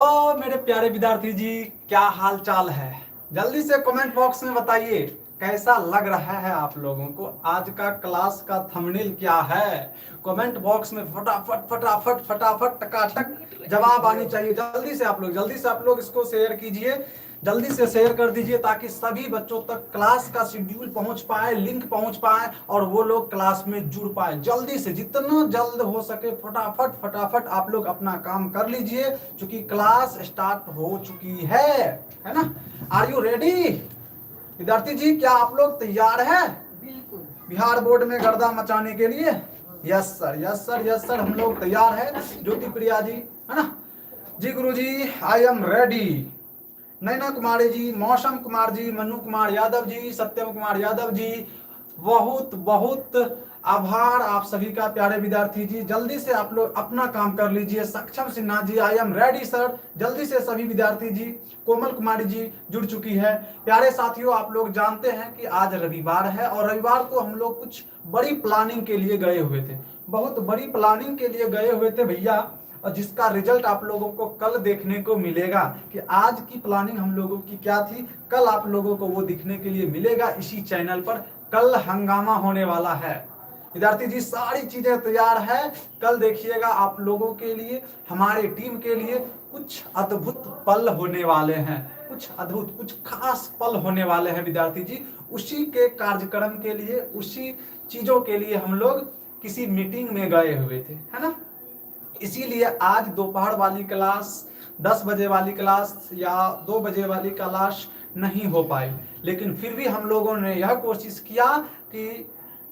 ओ मेरे प्यारे विद्यार्थी जी, क्या हाल चाल है। जल्दी से कमेंट बॉक्स में बताइए कैसा लग रहा है आप लोगों को। आज का क्लास का थंबनेल क्या है। कमेंट बॉक्स में फटाफट फटाफट फटाफट टकाटक जवाब आनी चाहिए। जल्दी से आप लोग इसको शेयर कीजिए। जल्दी से शेयर कर दीजिए ताकि सभी बच्चों तक क्लास का शेड्यूल पहुंच पाए, लिंक पहुंच पाए और वो लोग क्लास में जुड़ पाए। जल्दी से जितना जल्द हो सके फटाफट फटाफट आप लोग अपना काम कर लीजिए, क्योंकि क्लास स्टार्ट हो चुकी है ना। आर यू रेडी विद्यार्थी जी? क्या आप लोग तैयार हैं बिल्कुल। बिहार बोर्ड में गर्दा मचाने के लिए? Yes sir, yes sir, yes sir, हम लोग तैयार है। ज्योति प्रिया जी, है ना जी? गुरु जी आई एम रेडी। नैना कुमारी जी, मौसम कुमार जी, मनु कुमार यादव जी, सत्यम कुमार यादव जी, बहुत बहुत आभार आप सभी का प्यारे विद्यार्थी जी। जल्दी से आप लोग अपना काम कर लीजिए। सक्षम Sinha ji, I am ready sir. जल्दी से सभी विद्यार्थी जी। कोमल कुमारी जी जुड़ चुकी है। प्यारे साथियों, आप लोग जानते हैं कि आज रविवार है और रविवार को हम लोग कुछ बड़ी प्लानिंग के लिए गए हुए थे। बहुत बड़ी प्लानिंग के लिए गए हुए थे भैया, और जिसका रिजल्ट आप लोगों को कल देखने को मिलेगा कि आज की प्लानिंग हम लोगों की क्या थी। कल आप लोगों को वो दिखने के लिए मिलेगा इसी चैनल पर। कल हंगामा होने वाला है विद्यार्थी जी, सारी चीजें तैयार है। कल देखिएगा आप लोगों के लिए, हमारे टीम के लिए कुछ अद्भुत पल होने वाले हैं। कुछ अद्भुत, कुछ खास पल होने वाले हैं विद्यार्थी जी। उसी के कार्यक्रम के लिए, उसी चीजों के लिए हम लोग किसी मीटिंग में गए हुए थे, है ना। इसीलिए आज दोपहर वाली क्लास, 10 बजे वाली क्लास या 2 बजे वाली क्लास नहीं हो पाई, लेकिन फिर भी हम लोगों ने यह कोशिश किया कि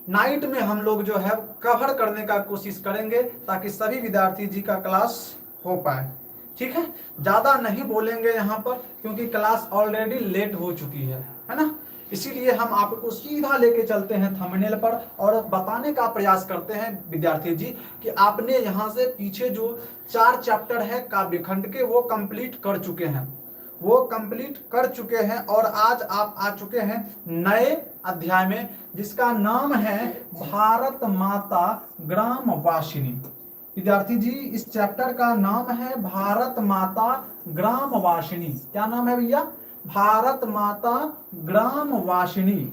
नाइट में हम लोग जो है कवर करने का कोशिश करेंगे ताकि सभी विद्यार्थी जी का क्लास हो पाए। ठीक है, ज्यादा नहीं बोलेंगे यहाँ पर क्योंकि क्लास ऑलरेडी लेट हो चुकी है ना। इसीलिए हम आपको सीधा लेके चलते हैं थंबनेल पर और बताने का प्रयास करते हैं विद्यार्थी जी कि आपने यहाँ से पीछे जो 4 चैप्टर है काव्यखंड के वो कंप्लीट कर चुके हैं, वो कंप्लीट कर चुके हैं और आज आप आ चुके हैं नए अध्याय में जिसका नाम है भारत माता ग्राम वासिनी। विद्यार्थी जी, इस चैप्टर का नाम है भारत माता ग्राम वासिनी। क्या नाम है भैया? भारत माता ग्राम वासिनी,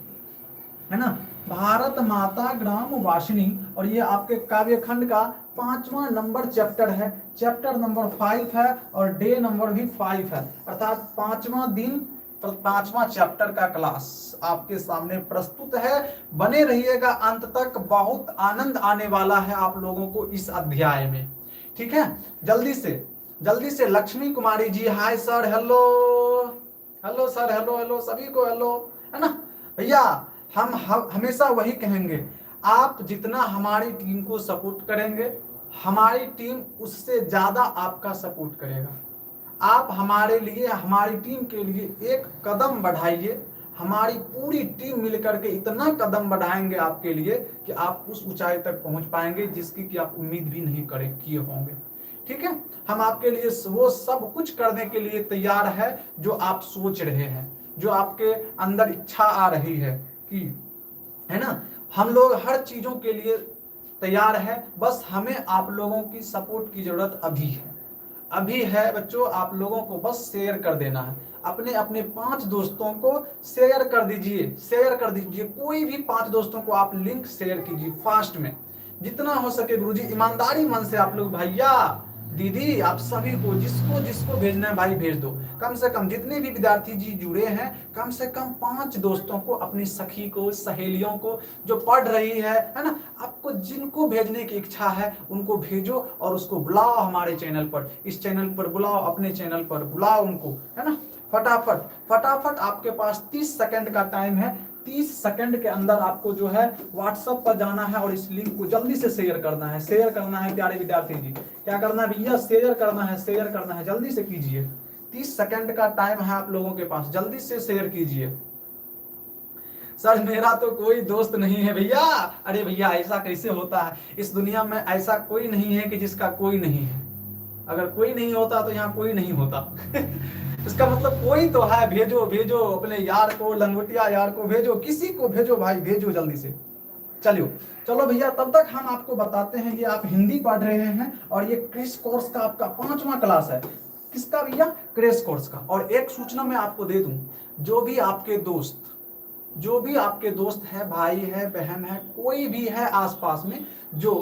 है ना। भारत माता ग्राम वासिनी। और ये आपके काव्यखंड का 5वां नंबर चैप्टर है। चैप्टर नंबर 5 है और डे नंबर भी 5 है, अर्थात 5वां दिन, 5वां चैप्टर का क्लास आपके सामने प्रस्तुत है। बने रहिएगा अंत तक, बहुत आनंद आने वाला है आप लोगों को इस अध्याय में। ठीक है, जल्दी से Lakshmi Kumari ji, hi sir, hello hello sir, hello hello सभी को हेलो, है ना भैया। हम हमेशा वही कहेंगे, आप जितना हमारी टीम को सपोर्ट करेंगे हमारी टीम उससे ज्यादा आपका सपोर्ट करेगा। आप हमारे लिए, हमारी टीम के लिए एक कदम बढ़ाइए। हमारी पूरी टीम मिलकर के इतना कदम बढ़ाएंगे आपके लिए कि आप उस ऊंचाई तक पहुंच पाएंगे जिसकी कि आप उम्मीद भी नहीं किए होंगे। ठीक है, हम आपके लिए वो सब कुछ करने के लिए तैयार है जो आप सोच रहे हैं, जो आपके अंदर इच्छा आ रही है कि, है ना। हम लोग हर चीजों के लिए तैयार है, बस हमें आप लोगों की सपोर्ट की जरूरत अभी है बच्चों। आप लोगों को बस शेयर कर देना है, अपने अपने 5 दोस्तों को शेयर कर दीजिए। कोई भी 5 दोस्तों को आप लिंक शेयर कीजिए फास्ट में, जितना हो सके गुरुजी। ईमानदारी मन से आप लोग भैया दीदी आप सभी को, जिसको जिसको भेजना है भाई भेज दो। कम से कम जितने भी विद्यार्थी जी जुड़े हैं, कम से कम 5 दोस्तों को, अपनी सखी को, सहेलियों को जो पढ़ रही है ना, आपको जिनको भेजने की इच्छा है उनको भेजो और उसको बुलाओ हमारे चैनल पर, इस चैनल पर बुलाओ, अपने चैनल पर बुलाओ उनको, है ना। फटाफट फटाफट आपके पास 30 सेकंड का टाइम है। 30 सेकंड के अंदर आपको जो है व्हाट्सएप पर जाना है और इस लिंक को जल्दी से शेयर करना है प्यारे विद्यार्थी जी। क्या करना है भैया? शेयर करना है, जल्दी से कीजिए। 30 सेकंड का टाइम है आप लोगों के पास, जल्दी से शेयर कीजिए। सर मेरा तो कोई दोस्त नहीं है भैया। अरे भैया ऐसा कैसे होता है? इस दुनिया में ऐसा कोई नहीं है कि जिसका कोई नहीं है। अगर कोई नहीं होता तो यहाँ कोई नहीं होता इसका मतलब कोई तो है। भेजो अपने यार को, लंगोटिया यार को भेजो, किसी को भेजो भाई, भेजो जल्दी से। चलो भैया, तब तक हम आपको बताते हैं, ये आप हिंदी पढ़ रहे हैं और ये क्रिश कोर्स का आपका 5वां क्लास है। किसका भैया? क्रैश कोर्स का। और एक सूचना मैं आपको दे दूं, जो भी आपके दोस्त है, भाई है, बहन है, कोई भी है आसपास में जो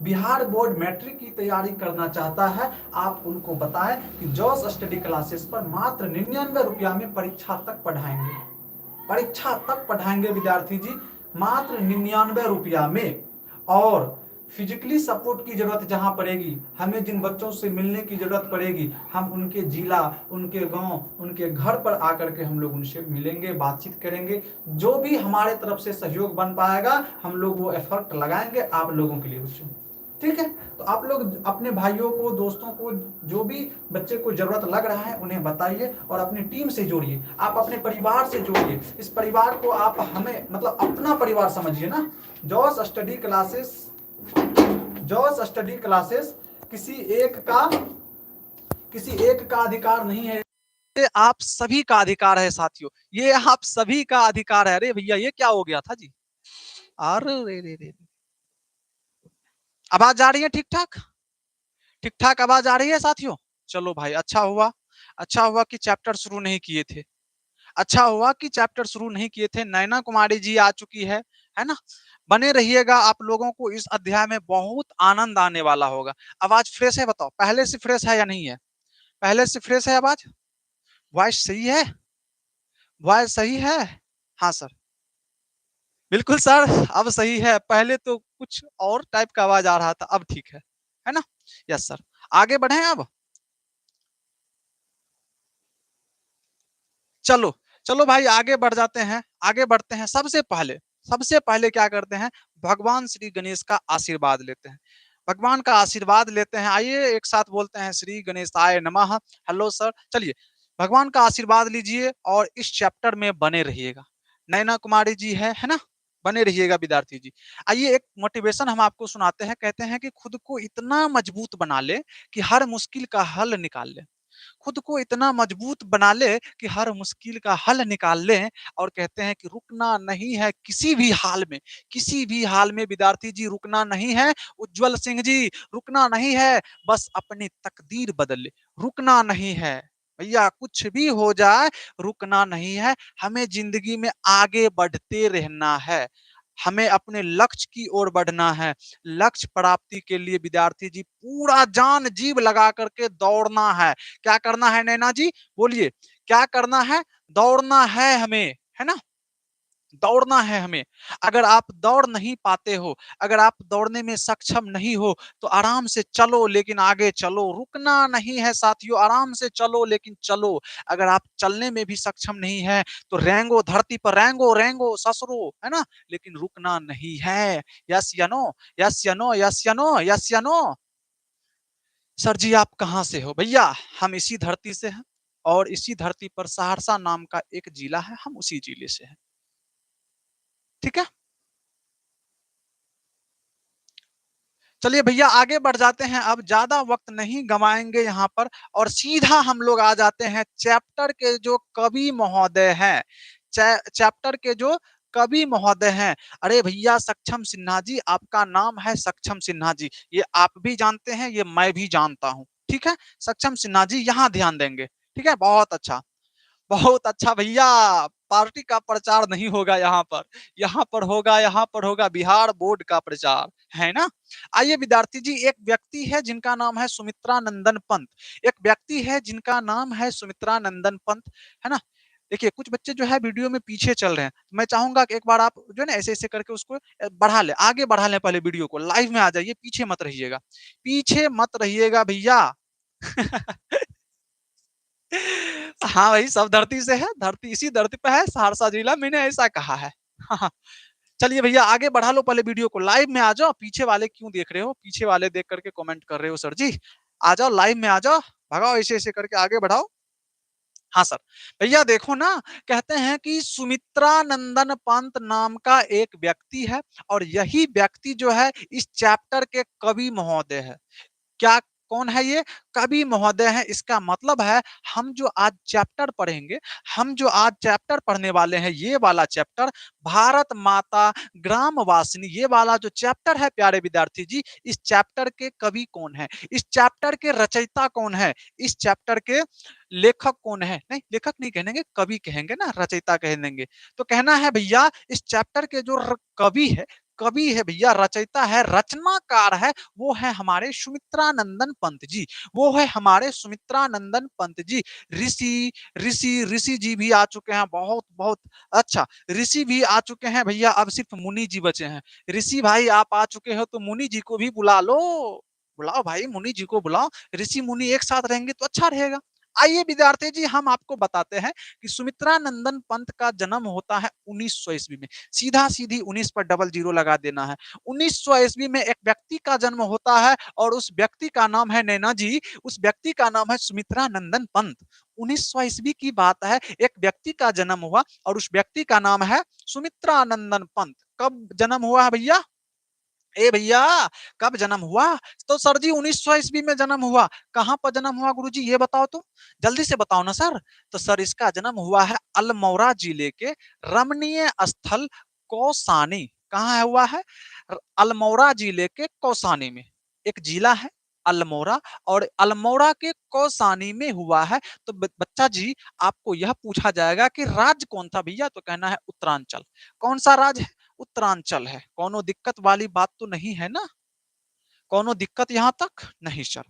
बिहार बोर्ड मैट्रिक की तैयारी करना चाहता है, आप उनको बताएं कि जॉस स्टडी क्लासेस पर मात्र 99 रुपया में परीक्षा तक पढ़ाएंगे विद्यार्थी जी, मात्र 99 रुपया में। और फिजिकली सपोर्ट की जरूरत जहां पड़ेगी, हमें जिन बच्चों से मिलने की जरूरत पड़ेगी, हम उनके जिला, उनके गांव, उनके घर पर आकर के हम लोग उनसे मिलेंगे, बातचीत करेंगे। जो भी हमारे तरफ से सहयोग बन पाएगा हम लोग वो एफर्ट लगाएंगे आप लोगों के लिए बच्चों। ठीक है, तो आप लोग अपने भाइयों को, दोस्तों को, जो भी बच्चे को जरूरत लग रहा है उन्हें बताइए और अपनी टीम से जोड़िए, आप अपने परिवार से जोड़िए। इस परिवार को आप हमें मतलब अपना परिवार समझिए ना। जॉस स्टडी क्लासेस किसी एक का अधिकार नहीं है, ये आप सभी का अधिकार है साथियों, ये आप सभी का अधिकार है। अरे भैया ये क्या हो गया था जी? अरे रे आवाज जा रही है ठीक ठाक आवाज आ रही है साथियों? चलो भाई, अच्छा हुआ कि चैप्टर शुरू नहीं किए थे। नैना कुमारी जी आ चुकी है ना? बने रहिएगा, आप लोगों को इस अध्याय में बहुत आनंद आने वाला होगा। आवाज फ्रेश है? बताओ पहले से फ्रेश है या नहीं है? पहले से फ्रेश है आवाज? वॉइस सही है? हाँ सर, बिल्कुल सर, अब सही है। पहले तो कुछ और टाइप का आवाज आ रहा था, अब ठीक है ना? यस सर, आगे बढ़े अब। चलो भाई आगे बढ़ते हैं। सबसे पहले क्या करते हैं? भगवान श्री गणेश का आशीर्वाद लेते हैं। आइए एक साथ बोलते हैं, श्री गणेशाय नमः। हेलो सर, चलिए भगवान का आशीर्वाद लीजिए और इस चैप्टर में बने रहिएगा। नैना कुमारी जी है ना? बने रहिएगा विद्यार्थी जी। आइए एक मोटिवेशन हम आपको सुनाते हैं। कहते हैं कि खुद को इतना मजबूत बना ले कि हर मुश्किल का हल निकाल ले। खुद को इतना मजबूत बना ले कि हर मुश्किल का हल निकाल ले। और कहते हैं कि रुकना नहीं है किसी भी हाल में विद्यार्थी जी, रुकना नहीं है। उज्जवल सिंह जी, रुकना नहीं है, बस अपनी तकदीर बदल ले। रुकना नहीं है भैया, कुछ भी हो जाए रुकना नहीं है। हमें जिंदगी में आगे बढ़ते रहना है, हमें अपने लक्ष्य की ओर बढ़ना है। लक्ष्य प्राप्ति के लिए विद्यार्थी जी पूरा जान जीव लगा करके दौड़ना है। क्या करना है नैना जी? बोलिए, क्या करना है? दौड़ना है हमें, है ना? दौड़ना है हमें। अगर आप दौड़ नहीं पाते हो, अगर आप दौड़ने में सक्षम नहीं हो, तो आराम से चलो लेकिन आगे चलो। रुकना नहीं है साथियों, आराम से चलो लेकिन चलो। अगर आप चलने में भी सक्षम नहीं है तो रेंगो धरती पर, रेंगो ससरो, है ना? लेकिन रुकना नहीं है। यस या नो? सर जी आप कहाँ से हो? भैया हम इसी धरती से हैं, और इसी धरती पर सहरसा नाम का एक जिला है, हम उसी जिले से हैं। ठीक है, चलिए भैया आगे बढ़ जाते हैं। अब ज्यादा वक्त नहीं गवाएंगे यहाँ पर, और सीधा हम लोग आ जाते हैं चैप्टर के जो कवि महोदय हैं। चैप्टर के जो कवि महोदय हैं, अरे भैया सक्षम सिन्हा जी, आपका नाम है सक्षम सिन्हा जी। ये आप भी जानते हैं, ये मैं भी जानता हूँ। ठीक है, सक्षम सिन्हा जी यहाँ ध्यान देंगे। ठीक है, बहुत अच्छा भैया। पार्टी का प्रचार नहीं होगा यहाँ पर होगा बिहार बोर्ड का प्रचार, है ना? आइए विद्यार्थी जी, एक व्यक्ति है जिनका नाम है सुमित्रा नंदन पंत, है ना? देखिए कुछ बच्चे जो है वीडियो में पीछे चल रहे हैं, मैं चाहूंगा कि एक बार आप जो है ना ऐसे ऐसे करके उसको आगे बढ़ा लें। पहले वीडियो को लाइव में आ जाइए, पीछे मत रहिएगा भैया। हाँ भाई, सब धरती से है, इसी धरती पे है सहरसा जिला, मैंने ऐसा कहा है। हाँ, चलिए भैया आगे बढ़ा लो, पहले वीडियो को लाइव में आ जाओ। पीछे वाले क्यों देख रहे हो? पीछे वाले देख करके कमेंट कर रहे हो सर जी। आ जाओ लाइव में आ जाओ, भगाओ ऐसे ऐसे करके आगे बढ़ाओ। हाँ सर, भैया देखो ना, कहते हैं कि सुमित्रा नंदन पंत नाम का एक व्यक्ति है, और यही व्यक्ति जो है इस चैप्टर के कवि महोदय है। क्या कौन है ये? कवि महोदय है। इसका मतलब है हम जो आज चैप्टर पढ़ेंगे, हम जो आज चैप्टर पढ़ने वाले हैं, ये वाला चैप्टर भारत माता ग्रामवासिनी, ये वाला जो चैप्टर है प्यारे विद्यार्थी जी, इस चैप्टर के कवि कौन है, इस चैप्टर के रचयिता कौन है, इस चैप्टर के लेखक कौन है? नहीं, लेखक नहीं कहेंगे, कवि कहेंगे ना, रचयिता कह देंगे। तो कहना है भैया इस चैप्टर के जो कवि है भैया, रचयिता है, रचनाकार है, वो है हमारे सुमित्रानंदन पंत जी। वो है हमारे सुमित्रानंदन पंत जी। ऋषि ऋषि ऋषि जी भी आ चुके हैं, बहुत बहुत अच्छा, ऋषि भी आ चुके हैं भैया, अब सिर्फ मुनि जी बचे हैं। ऋषि भाई आप आ चुके हो तो मुनि जी को भी बुला लो, बुलाओ भाई, मुनि जी को बुलाओ, ऋषि मुनि एक साथ रहेंगे तो अच्छा रहेगा। आइए विद्यार्थी जी हम आपको बताते हैं कि सुमित्रानंदन पंत का जन्म होता है 1900 ईस्वी में। सीधा सीधी 19 पर डबल जीरो लगा देना है। 1900 ईस्वी में एक व्यक्ति का जन्म होता है और उस व्यक्ति का नाम है नैना जी, उस व्यक्ति का नाम है सुमित्रानंदन पंत। 1900 ईस्वी की बात है, एक व्यक्ति का जन्म हुआ और उस व्यक्ति का नाम है सुमित्रानंदन पंत। कब जन्म हुआ है भैया? ए भैया, कब जन्म हुआ? तो सर जी 1900 ईस्वी में जन्म हुआ। कहां पर जन्म हुआ गुरुजी, ये बताओ तो, जल्दी से बताओ ना सर। तो सर इसका जन्म हुआ है अल्मोड़ा जिले के रमणीय स्थल कौसानी। कहाँ है हुआ है? अल्मोड़ा जिले के कौसानी में एक जिला है अल्मोड़ा, और अल्मोड़ा के कौसानी में हुआ है। तो बच्चा जी आपको यह पूछा जाएगा कि राज्य कौन था भैया, तो कहना है उत्तरांचल। कौन सा राज्य है? उत्तरांचल है। कोनो दिक्कत वाली बात तो नहीं है ना? कोनो दिक्कत यहां तक नहीं सर।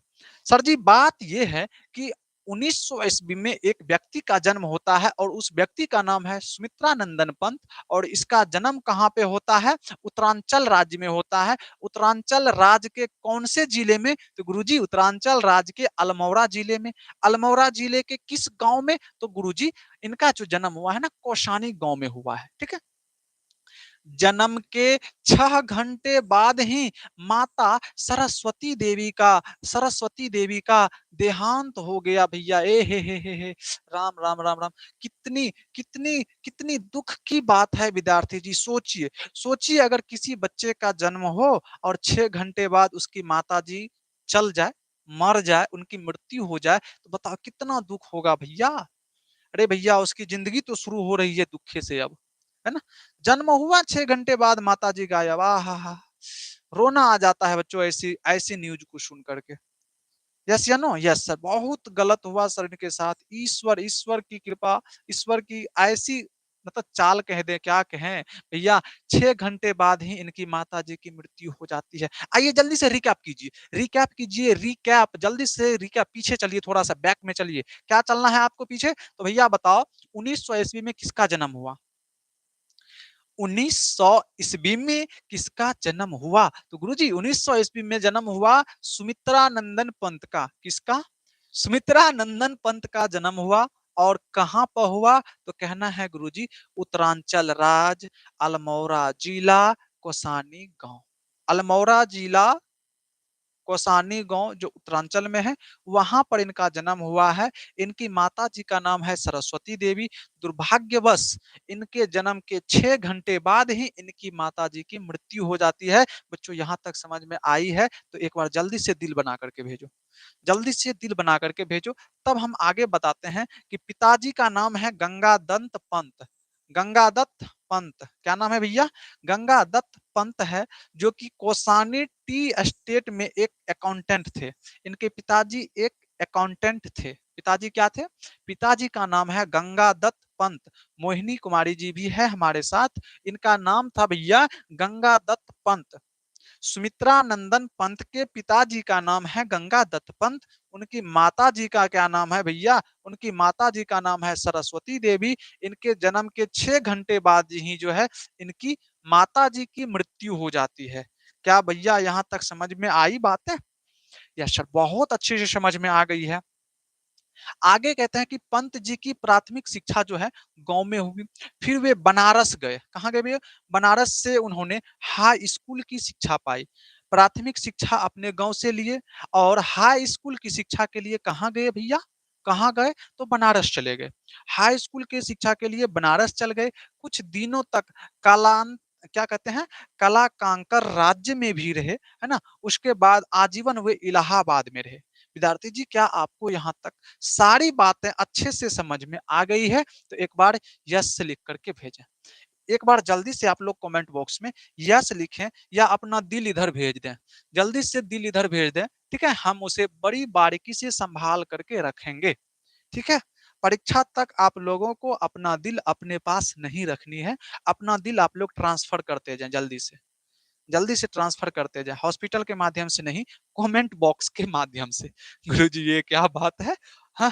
सर जी बात यह है कि 1900 ईस्वी में एक व्यक्ति का जन्म होता है और उस व्यक्ति का नाम है सुमित्रानंदन पंत, और इसका जन्म कहां पे होता है? उत्तरांचल राज्य में होता है। उत्तरांचल राज्य के कौन से जिले में? तो गुरुजी उत्तरांचल राज्य के अल्मोड़ा जिले में। अल्मोड़ा जिले के किस गांव में? तो गुरुजी इनका जो जन्म हुआ है ना, कौशानी गांव में हुआ है। ठीक है, जन्म के 6 घंटे बाद ही माता सरस्वती देवी का देहांत हो गया भैया। ए हे राम राम राम राम। कितनी कितनी कितनी दुख की बात है विद्यार्थी जी। सोचिए सोचिए, अगर किसी बच्चे का जन्म हो और 6 घंटे बाद उसकी माता जी चल जाए, मर जाए, उनकी मृत्यु हो जाए, तो बताओ कितना दुख होगा भैया। अरे भैया उसकी जिंदगी तो शुरू हो रही है दुखे से अब, है ना? जन्म हुआ 6 घंटे बाद माता जी गायब। आहा, रोना आ जाता है बच्चों ऐसी ऐसी न्यूज को सुन करके। यस या नो? यस सर, बहुत गलत हुआ सर इनके साथ। ईश्वर की कृपा, ईश्वर की ऐसी मतलब चाल कह दे, क्या कहें भैया। 6 घंटे बाद ही इनकी माता जी की मृत्यु हो जाती है। आइए जल्दी से रिकैप कीजिए, रिकैप कीजिए, रिकैप जल्दी से रिकैप। पीछे चलिए, थोड़ा सा बैक में चलिए। क्या चलना है आपको पीछे? तो भैया बताओ 1900 ईस्वी में किसका जन्म हुआ? 1900 ईस्वी में किसका जन्म हुआ? तो गुरुजी 1900 ईस्वी में जन्म हुआ सुमित्रानंदन पंत का। किसका? सुमित्रानंदन पंत का जन्म हुआ। और कहां पर हुआ? तो कहना है गुरुजी उत्तरांचल राज्य, अल्मोड़ा जिला, कोसानी गांव। अल्मोड़ा जिला, कोसानी गांव जो उत्तरांचल में है, वहां पर इनका जन्म हुआ है। इनकी माता जी का नाम है सरस्वती देवी। दुर्भाग्यवश इनके जन्म के 6 घंटे बाद ही इनकी माता जी की मृत्यु हो जाती है। बच्चों यहां तक समझ में आई है? तो एक बार जल्दी से दिल बना करके भेजो, जल्दी से दिल बना करके भेजो। तब हम आगे बताते हैं कि पिताजी का नाम है गंगादत्त पंत। गंगादत्त पंत, क्या नाम है भैया? गंगादत्त पंत है, जो कि कोसानी टी एस्टेट में एक अकाउंटेंट थे। इनके पिताजी एक अकाउंटेंट थे। पिताजी क्या थे? पिताजी का नाम है गंगादत्त पंत। मोहिनी कुमारी जी भी है हमारे साथ। इनका नाम था भैया गंगादत्त पंत। सुमित्रानंदन पंत के पिताजी का नाम है गंगादत्त पंत। उनकी माता जी का क्या नाम है भैया? उनकी माता जी का नाम है सरस्वती देवी। इनके जन्म के 6 घंटे बाद ही जो है इनकी माता जी की मृत्यु हो जाती है। क्या भैया यहाँ तक समझ में आई बात है? यस सर, बहुत अच्छे से समझ में आ गई है। आगे कहते हैं कि पंत जी की प्राथमिक शिक्षा जो है गांव में हुई। फिर वे बनारस गए। कहाँ गए भैया? बनारस से उन्होंने हाई स्कूल की शिक्षा पाई। प्राथमिक शिक्षा अपने गांव से लिए और हाई स्कूल की शिक्षा के लिए कहाँ गए भैया? कहाँ गए? तो बनारस चले गए। हाई स्कूल की शिक्षा के लिए बनारस चल गए। कुछ दिनों तक कालांत क्या कहते हैं, कला कांकर राज्य में भी रहे, है ना? उसके बाद आजीवन वे इलाहाबाद में रहे। विद्यार्थी जी क्या आपको यहाँ तक सारी बातें अच्छे से समझ में आ गई है? तो एक बार यस लिख करके भेजें। एक बार जल्दी से आप लोग कमेंट बॉक्स में यस लिखें या अपना दिल इधर भेज दें। जल्दी से दिल इधर भेज दें, ठीक है? हम उसे बड़ी बारीकी से संभाल करके रखेंगे, ठीक है? परीक्षा तक आप लोगों को अपना दिल अपने पास नहीं रखनी है, अपना दिल आप लोग ट्रांसफर करते जाएं जल्दी से ट्रांसफर करते जाएं, हॉस्पिटल के माध्यम से नहीं, कमेंट बॉक्स के माध्यम से। गुरुजी ये क्या बात है? हाँ,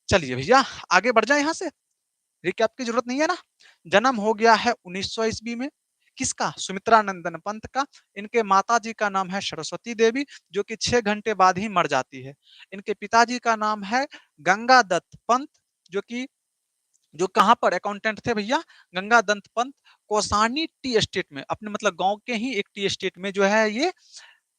चलिए भैया आगे बढ़ जाए यहाँ से। रिकैप की जरूरत नहीं है ना। जन्म हो गया है 1900 ईस्वी में। किसका? सुमित्रा नंदन पंत का। इनके माता जी का नाम है सरस्वती देवी, जो कि 6 घंटे बाद ही मर जाती है। इनके पिताजी का नाम है गंगा दत्त पंत, जो कि जो कहाँ पर अकाउंटेंट थे भैया? गंगा दत्त पंत कोसानी टी एस्टेट में, अपने मतलब गांव के ही एक टी एस्टेट में जो है ये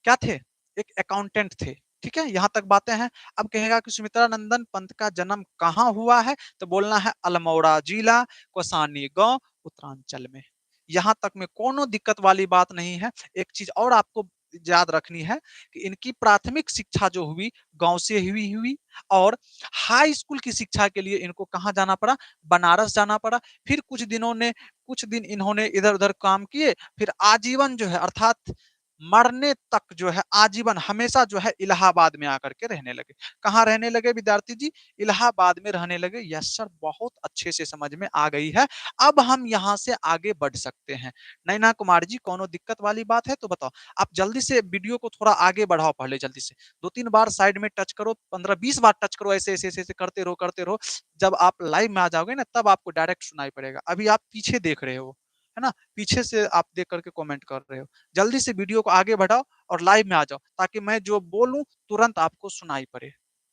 क्या थे? एक अकाउंटेंट थे। ठीक है, यहाँ तक बातें हैं। अब कहेगा कि सुमित्रा नंदन पंत का जन्म कहाँ हुआ है? तो बोलना है अल्मोड़ा जिला, कोसानी गांव, उत्तरांचल में। यहाँ तक में कोनो दिक्कत वाली बात नहीं है। एक चीज और आपको याद रखनी है कि इनकी प्राथमिक शिक्षा जो हुई गांव से हुई और हाई स्कूल की शिक्षा के लिए इनको कहाँ जाना पड़ा? बनारस जाना पड़ा। फिर कुछ दिन इन्होंने इधर उधर काम किए, फिर आजीवन जो है अर्थात मरने तक जो है आजीवन हमेशा जो है इलाहाबाद में आकर के रहने लगे। कहाँ रहने लगे विद्यार्थी जी? इलाहाबाद में रहने लगे। यस सर, बहुत अच्छे से समझ में आ गई है। अब हम यहाँ से आगे बढ़ सकते हैं। नैना कुमार जी कोनो दिक्कत वाली बात है तो बताओ। आप जल्दी से वीडियो को थोड़ा आगे बढ़ाओ, पहले जल्दी से 2-3 बार साइड में टच करो, 15-20 बार टच करो, ऐसे ऐसे ऐसे ऐसे करते रहो। जब आप लाइव में आ जाओगे ना तब आपको डायरेक्ट सुनाई पड़ेगा। अभी आप पीछे देख रहे हो, है ना? पीछे से आप देख करके कमेंट कर रहे हो। जल्दी से वीडियो को आगे बढ़ाओ और लाइव में आ जाओ, ताकि मैं जो बोलूं तुरंत आपको सुनाई पड़े,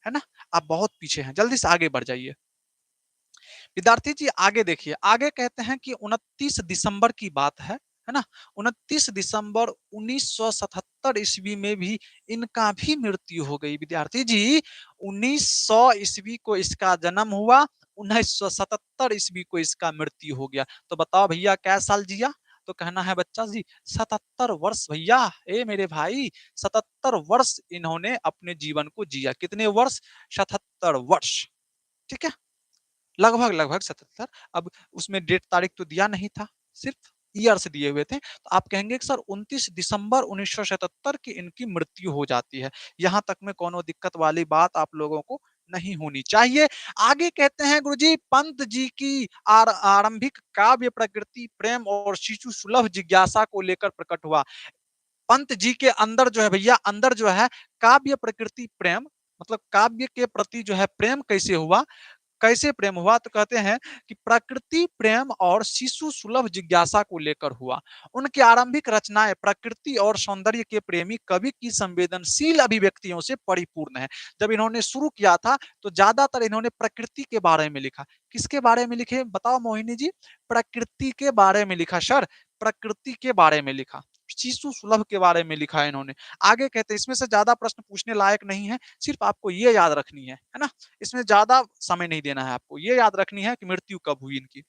है ना? आप बहुत पीछे हैं, जल्दी से आगे बढ़ जाइए। विद्यार्थी जी आगे देखिए, आगे कहते हैं कि 29 दिसंबर की बात है ना? 29 दिसंबर 1977 ईस्वी में भी इनका भी मृत्यु हो गई। विद्यार्थी जी 1900 ईस्वी को इसका जन्म हुआ, 1977 ईस्वी को इसका मृत्यु हो गया। तो बताओ भैया क्या साल जिया? तो कहना है बच्चा जी 77 वर्ष भैया। ए मेरे भाई 77 वर्ष इन्होंने अपने जीवन को जिया। कितने वर्ष? 77 वर्ष। ठीक है, लगभग 77। अब उसमें डेट तारीख तो दिया नहीं था, सिर्फ ईयर्स दिए हुए थे। तो आप कहेंगे कि सर 29 दिसंबर 1977 की इनकी मृत्यु हो जाती है। यहाँ तक में कोनो दिक्कत वाली बात आप लोगों को नहीं होनी चाहिए। आगे कहते हैं गुरुजी पंत जी की आरंभिक काव्य प्रकृति प्रेम और शिशु सुलभ जिज्ञासा को लेकर प्रकट हुआ। पंत जी के अंदर जो है भैया, अंदर जो है काव्य प्रकृति प्रेम, मतलब काव्य के प्रति जो है प्रेम कैसे हुआ? कैसे प्रेम हुआ? तो कहते हैं कि प्रकृति प्रेम और शिशु सुलभ जिज्ञासा को लेकर हुआ। उनकी आरंभिक रचनाएं प्रकृति और सौंदर्य के प्रेमी कवि की संवेदनशील अभिव्यक्तियों से परिपूर्ण है। जब इन्होंने शुरू किया था तो ज्यादातर इन्होंने प्रकृति के बारे में लिखा। किसके बारे में लिखे बताओ मोहिनी जी? प्रकृति के बारे में लिखा सर, प्रकृति के बारे में लिखा, शिशु सुलभ के बारे में लिखा है इन्होंने। आगे कहते हैं, इसमें से ज्यादा प्रश्न पूछने लायक नहीं है, सिर्फ आपको ये याद रखनी है ना? इसमें ज्यादा समय नहीं देना है, आपको ये याद रखनी है कि मृत्यु कब हुई इनकी।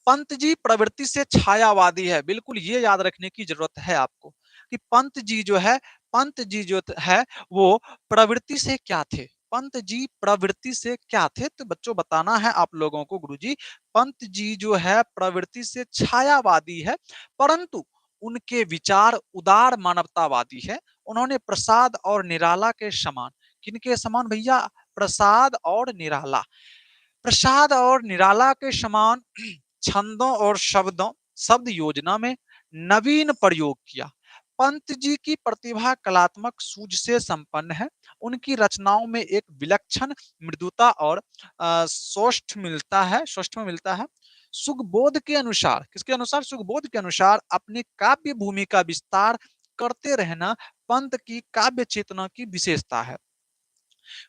पंत जी प्रवृत्ति से छायावादी है, बिल्कुल ये याद रखने की जरूरत है आपको कि पंत जी जो है वो प्रवृत्ति से क्या थे? पंत जी प्रवृत्ति से क्या थे? तो बच्चों बताना है आप लोगों को गुरुजी, पंत जी जो है प्रवृत्ति से छायावादी है, परंतु उनके विचार उदार मानवतावादी है। उन्होंने प्रसाद और निराला के समान, किनके समान भैया? प्रसाद और निराला, प्रसाद और निराला के समान छंदों और शब्द योजना में नवीन प्रयोग किया। पंत जी की प्रतिभा कलात्मक सूझ से संपन्न है। उनकी रचनाओं में एक विलक्षण मृदुता और सोष्ठ में मिलता है। सुखबोध के अनुसार, किसके अनुसार? सुखबोध के अनुसार अपनी काव्य भूमि का विस्तार करते रहना पंत की काव्य चेतना की विशेषता है।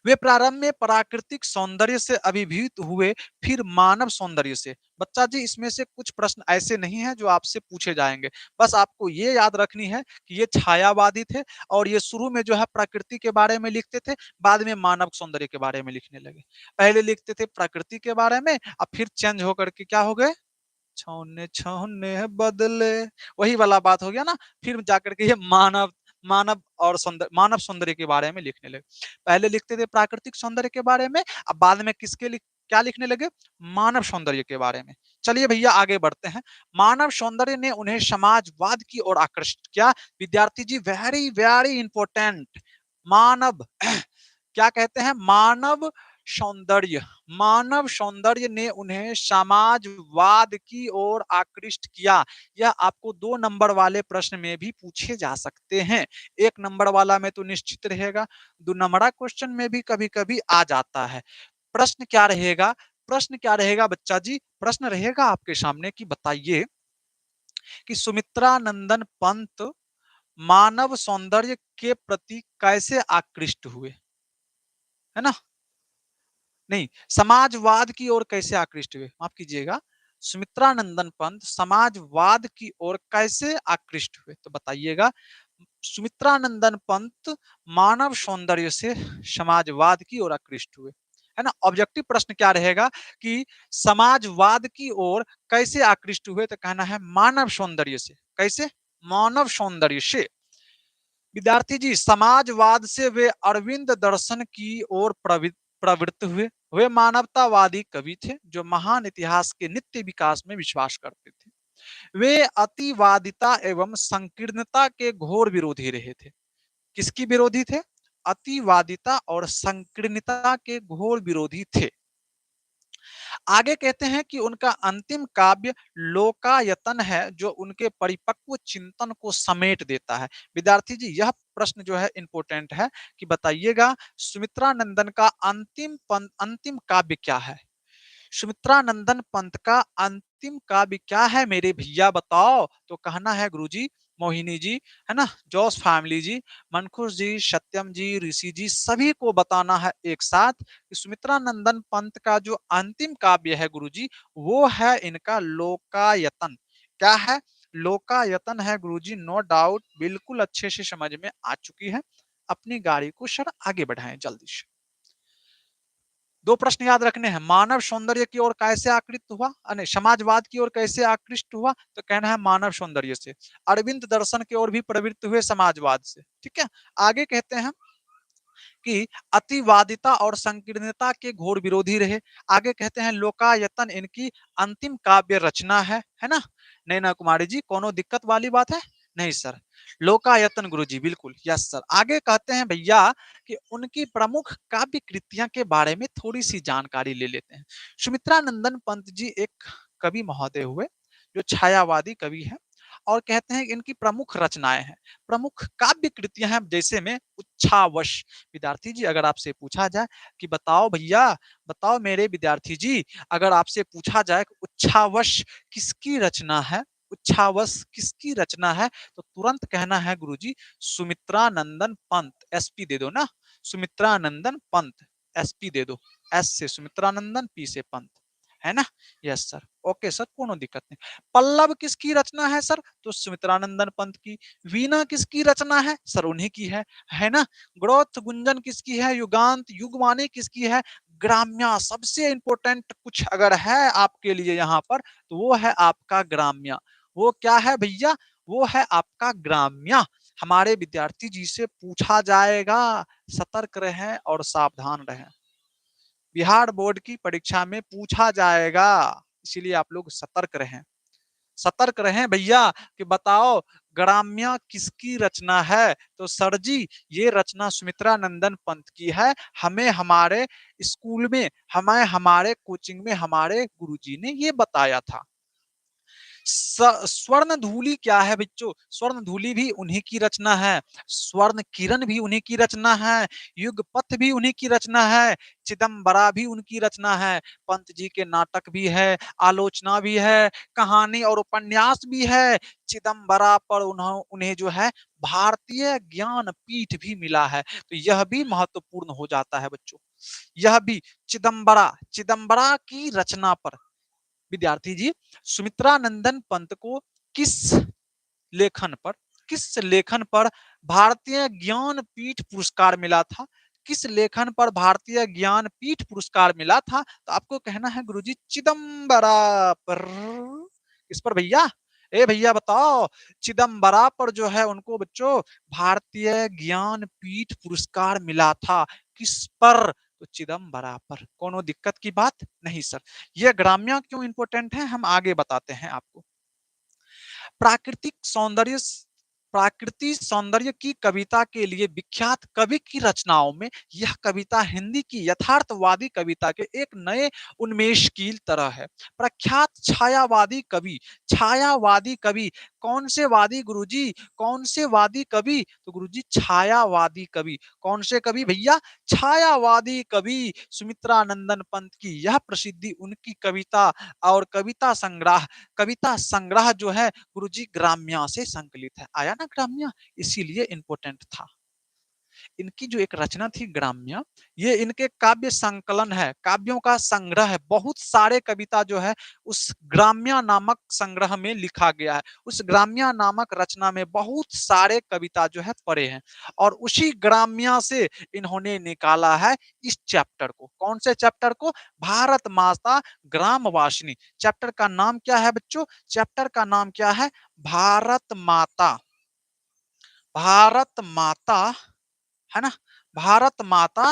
वे प्रारंभ में प्राकृतिक सौंदर्य से अभिभूत हुए, फिर मानव सौंदर्य से। बच्चा जी इसमें से कुछ प्रश्न ऐसे नहीं हैं जो आपसे पूछे जाएंगे, बस आपको ये याद रखनी है कि ये छायावादी थे और ये शुरू में जो है प्रकृति के बारे में लिखते थे, बाद में मानव सौंदर्य के बारे में लिखने लगे। पहले लिखते थे प्रकृति के बारे में, अब फिर चेंज होकर के क्या हो गए? छौने छौने बदले, वही वाला बात हो गया ना। फिर जाकर के ये मानव और मानव सौंदर्य के बारे में लिखने लगे। पहले लिखते थे प्राकृतिक सौंदर्य के बारे में, अब बाद में क्या लिखने लगे? मानव सौंदर्य के बारे में। चलिए भैया आगे बढ़ते हैं। मानव सौंदर्य ने उन्हें समाजवाद की ओर आकर्षित किया। विद्यार्थी जी वेरी वेरी इंपॉर्टेंट। मानव क्या कहते हैं? मानव सौंदर्य। मानव सौंदर्य ने उन्हें समाजवाद की ओर आकृष्ट किया। यह आपको 2 नंबर वाले प्रश्न में भी पूछे जा सकते हैं। 1 नंबर वाला में तो निश्चित रहेगा, 2 नंबरा क्वेश्चन में भी कभी-कभी आ जाता है। प्रश्न क्या रहेगा? प्रश्न क्या रहेगा बच्चा जी? प्रश्न रहेगा आपके सामने कि बताइए कि सुमित्रा नंदन पंत मानव सौंदर्य के प्रति कैसे आकृष्ट हुए? है ना? नहीं, समाजवाद की ओर कैसे आकृष्ट हुए? माफ कीजिएगा, सुमित्रा नंदन पंत समाजवाद की ओर कैसे आकृष्ट हुए? तो बताइएगा। सुमित्रा नंदन पंत मानव सौंदर्य से समाजवाद की ओर आकृष्ट हुए, है ना? ऑब्जेक्टिव प्रश्न क्या रहेगा कि समाजवाद की ओर कैसे आकृष्ट हुए? तो कहना है मानव सौंदर्य से। कैसे? मानव सौंदर्य से। विद्यार्थी जी समाजवाद से वे अरविंद दर्शन की ओर प्रवृत्त हुए। वे मानवतावादी कवि थे जो महान इतिहास के नित्य विकास में विश्वास करते थे। वे अतिवादिता एवं संकीर्णता के घोर विरोधी रहे थे। किसकी विरोधी थे? अतिवादिता और संकीर्णता के घोर विरोधी थे। आगे कहते हैं कि उनका अंतिम काव्य लोकायतन है जो उनके परिपक्व चिंतन को समेट देता है। विद्यार्थी जी यह प्रश्न जो है इंपॉर्टेंट है कि बताइएगा सुमित्रा नंदन का अंतिम काव्य क्या है? सुमित्रा नंदन पंत का अंतिम काव्य क्या है मेरे भैया बताओ? तो कहना है गुरुजी, मोहिनी जी, है ना, जॉस फैमिली जी, मनखुश जी, सत्यम जी, ऋषि जी, सभी को बताना है एक साथ कि सुमित्रा नंदन पंत का जो अंतिम काव्य है गुरुजी, वो है इनका लोकायतन। क्या है? लोकायतन है गुरुजी, नो डाउट, बिल्कुल अच्छे से समझ में आ चुकी है। अपनी गाड़ी को सर आगे बढ़ाएं जल्दी से। 2 प्रश्न याद रखने हैं। मानव सौंदर्य की ओर कैसे आकृष्ट हुआ? नहीं, समाजवाद की ओर कैसे आकृष्ट हुआ? तो कहना है मानव सौंदर्य से। अरविंद दर्शन की ओर भी प्रवृत्त हुए समाजवाद से। ठीक है? आगे कहते हैं कि अतिवादिता और संकीर्णता के घोर विरोधी रहे। आगे कहते हैं लोकायतन इनकी अंतिम काव्य रचना है ना? नैना कुमारी जी, कोनो दिक्कत वाली बात है? नहीं सर। लोकायतन गुरुजी, बिल्कुल, यस सर। आगे कहते हैं भैया कि उनकी प्रमुख काव्य कृतियां के बारे में थोड़ी सी जानकारी ले लेते हैं। सुमित्रा नंदन पंत जी एक कवि महोदय हुए जो छायावादी कवि है और कहते हैं कि इनकी प्रमुख रचनाएं हैं, प्रमुख काव्य कृतियां हैं, जैसे में उच्छावश। विद्यार्थी जी अगर आपसे पूछा जाए कि बताओ भैया, बताओ मेरे विद्यार्थी जी, अगर आपसे पूछा जाए कि उच्छावश किसकी रचना है, उच्छावश किसकी रचना है, तो तुरंत कहना है गुरुजी सुमित्रा नंदन पंत। एसपी दे दो ना, सुमित्रा नंदन पंत, एसपी दे दो। एस से सुमित्रा नंदन, पी से पंत, है ना? यस सर, ओके सर, कोनो दिक्कत नहीं। पल्लव किसकी रचना है सर? तो सुमित्रानंदन पंत की। वीणा किसकी रचना है? सर उन्हीं की है ना? ग्रोथ गुंजन किसकी है? युगांत युगवाणी किसकी है? ग्राम्या। सबसे इंपॉर्टेंट कुछ अगर है आपके लिए यहाँ पर तो वो है आपका ग्राम्या। वो क्या है भैया? वो है आपका ग्राम्या। हमारे विद्यार्थी जी से पूछा जाएगा, सतर्क रहें और सावधान रहें। बिहार बोर्ड की परीक्षा में पूछा जाएगा, इसीलिए आप लोग सतर्क रहें। सतर्क रहें भैया कि बताओ ग्राम्य किसकी रचना है? तो सर जी ये रचना सुमित्रा नंदन पंत की है। हमें हमारे स्कूल में, हमें हमारे कोचिंग में हमारे गुरुजी ने ये बताया था। स्वर्ण धूली क्या है बच्चों? स्वर्ण धूली भी उन्हीं की रचना है। स्वर्ण किरण भी उन्हीं की रचना है। युगपथ भी उन्हीं की रचना है। चिदम्बरा भी उनकी रचना है। पंत जी के नाटक भी है, आलोचना भी है, कहानी और उपन्यास भी है। चिदम्बरा पर उन्हें जो है भारतीय ज्ञान पीठ भी मिला है। तो यह भी महत्वपूर्ण हो जाता है बच्चों। यह भी चिदम्बरा, चिदम्बरा की रचना पर विद्यार्थी जी सुमित्रा नंदन पंत को किस लेखन पर, किस लेखन पर भारतीय ज्ञान पीठ पुरस्कार मिला था? किस लेखन पर भारतीय ज्ञान पीठ पुरस्कार मिला था? तो आपको कहना है गुरुजी चिदम्बरा पर। इस पर भैया ए भैया बताओ, चिदम्बरा पर जो है उनको बच्चों भारतीय ज्ञानपीठ पुरस्कार मिला था, किस पर? तो चिदम्बरा पर। कोनो दिक्कत की बात नहीं सर। ये ग्राम्य क्यों इंपॉर्टेंट है हम आगे बताते हैं आपको। प्राकृतिक सौंदर्य, प्राकृति सौंदर्य की कविता के लिए विख्यात कवि की रचनाओं में यह कविता हिंदी की यथार्थवादी कविता के एक नए उन्मेष की तरह है। प्रख्यात छायावादी कवि, छायावादी कवि, कौन से वादी गुरुजी, कौन से वादी कवि? तो गुरुजी छायावादी कवि। कौन से कवि भैया? छायावादी कवि सुमित्रा नंदन पंत की यह प्रसिद्धि उनकी कविता और कविता संग्रह जो है गुरुजी ग्राम्या से संकलित है। आया ना ग्राम्या, इसीलिए इंपॉर्टेंट था। इनकी जो एक रचना थी ग्राम्या, ये इनके काव्य संकलन है, काव्यों का संग्रह है। बहुत सारे कविता जो है उस ग्राम्या नामक संग्रह में लिखा गया है। उस ग्राम्या नामक रचना में बहुत सारे कविता जो है पढ़े हैं और उसी ग्राम्या से इन्होंने निकाला है इस चैप्टर को। कौन से चैप्टर को? भारत माता ग्रामवासिनी। चैप्टर का नाम क्या है बच्चों? चैप्टर का नाम क्या है? भारत माता। भारत माता है ना, भारत माता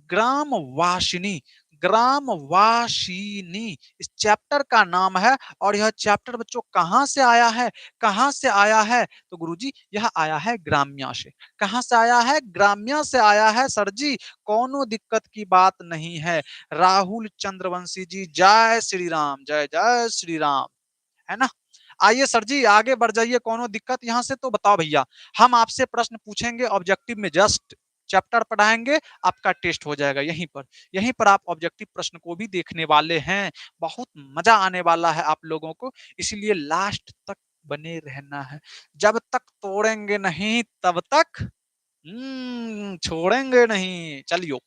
ग्रामवासिनी, ग्रामवासिनी इस चैप्टर का नाम है। और यह चैप्टर बच्चों कहां से आया है? कहां से आया है? तो गुरुजी यह आया है ग्राम्या से। कहां से आया है? ग्राम्या से आया है सर जी, कोनो दिक्कत की बात नहीं है। राहुल चंद्रवंशी जी, जय श्री राम, जय जय श्री राम, है ना। आइए सर जी आगे बढ़ जाइए, कोनो दिक्कत यहां से? तो बताओ भैया, हम आपसे प्रश्न पूछेंगे ऑब्जेक्टिव में, जस्ट चैप्टर पढ़ाएंगे, आपका टेस्ट हो जाएगा यहीं पर। यहीं पर आप ऑब्जेक्टिव प्रश्न को भी देखने वाले हैं। बहुत मजा आने वाला है आप लोगों को, इसलिए लास्ट तक बने रहना है। जब तक तोड़ेंगे नहीं तब तक छोड़ेंगे नहीं। चलियो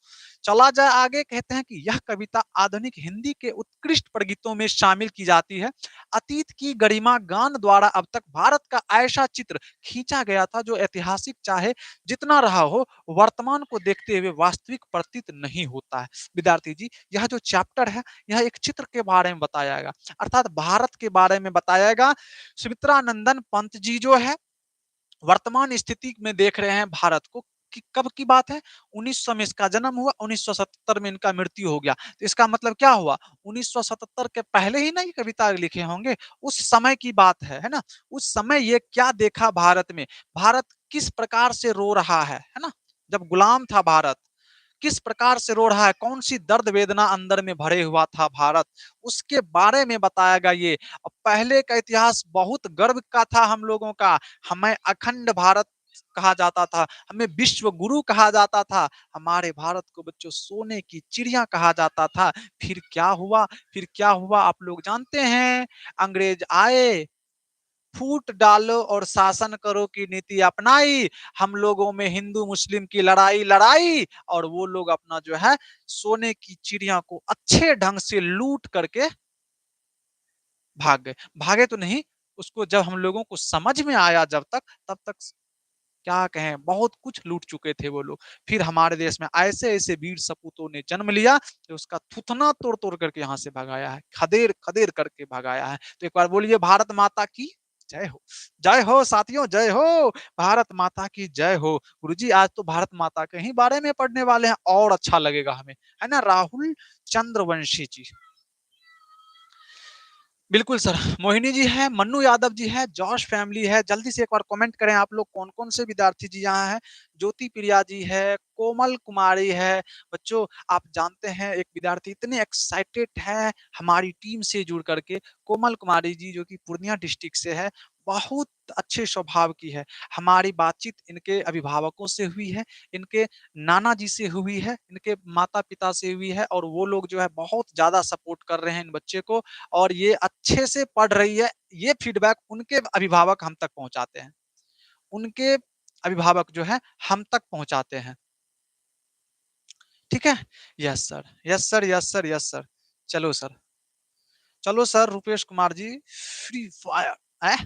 चला जाए आगे। कहते हैं कि यह कविता आधुनिक हिंदी के उत्कृष्ट प्रगीतों में शामिल की जाती है। अतीत की गरिमा गान द्वारा अब तक भारत का ऐसा चित्र खींचा गया था जो ऐतिहासिक चाहे जितना रहा हो, वर्तमान को देखते हुए वास्तविक प्रतीत नहीं होता है। विद्यार्थी जी, यह जो चैप्टर है यह एक चित्र के बारे में बतायागा, अर्थात भारत के बारे में बताएगा। सुमित्रा नंदन पंत जी जो है वर्तमान स्थिति में देख रहे हैं भारत को कि कब की बात है? 1900 में इसका जन्म हुआ, 1977 में इनका मृत्यु हो गया। तो इसका मतलब क्या हुआ? 1977 के पहले ही ना ये कविता लिखे होंगे। उस समय की बात है ना। उस समय ये क्या देखा भारत में, भारत किस प्रकार से रो रहा है ना। जब गुलाम था भारत, किस प्रकार से रो रहा है, कौन सी दर्द वेदना अंदर में भरे हुआ था भारत, उसके बारे में बताएगा ये। पहले का इतिहास बहुत गर्व का था हम लोगों का। हमें अखंड भारत कहा जाता था, हमें विश्व गुरु कहा जाता था, हमारे भारत को बच्चों सोने की चिड़िया कहा जाता था। फिर क्या हुआ? फिर क्या हुआ आप लोग जानते हैं। अंग्रेज आए, फूट डालो और शासन करो की नीति अपनाई। हम लोगों में हिंदू मुस्लिम की लड़ाई लड़ाई और वो लोग अपना जो है सोने की चिड़िया को अच्छे ढंग से लूट करके भाग गए। भागे तो नहीं, उसको जब हम लोगों को समझ में आया जब तक, तब तक क्या कहें, बहुत कुछ लूट चुके थे वो लोग। फिर हमारे देश में ऐसे ऐसे वीर सपूतों ने जन्म लिया कि उसका थुथना तोड़ तोड़ करके यहाँ से भगाया है, खदेड़ खदेड़ करके भगाया है। तो एक बार बोलिए भारत माता की जय हो। जय हो साथियों, जय हो। भारत माता की जय हो। गुरुजी आज तो भारत माता के ही बारे में पढ़ने वाले हैं, और अच्छा लगेगा हमें, है ना। राहुल चंद्रवंशी जी, बिल्कुल सर। मोहिनी जी है, मन्नू यादव जी है, जॉश फैमिली है। जल्दी से एक बार कमेंट करें आप लोग कौन कौन से विद्यार्थी जी यहाँ हैं। ज्योति प्रिया जी है, कोमल कुमारी है। बच्चों आप जानते हैं एक विद्यार्थी इतने एक्साइटेड है हमारी टीम से जुड़ करके, कोमल कुमारी जी जो कि पूर्णिया डिस्ट्रिक्ट से है, बहुत अच्छे स्वभाव की है। हमारी बातचीत इनके अभिभावकों से हुई है, इनके नाना जी से हुई है, इनके माता पिता से हुई है, और वो लोग जो है बहुत ज्यादा सपोर्ट कर रहे हैं इन बच्चे को, और ये अच्छे से पढ़ रही है। ये फीडबैक उनके अभिभावक हम तक पहुंचाते हैं, उनके अभिभावक जो है हम तक पहुंचाते हैं। ठीक है। Yes sir, yes sir, yes sir, yes sir. चलो सर, चलो sir. Rupesh Kumar ji, free fire है?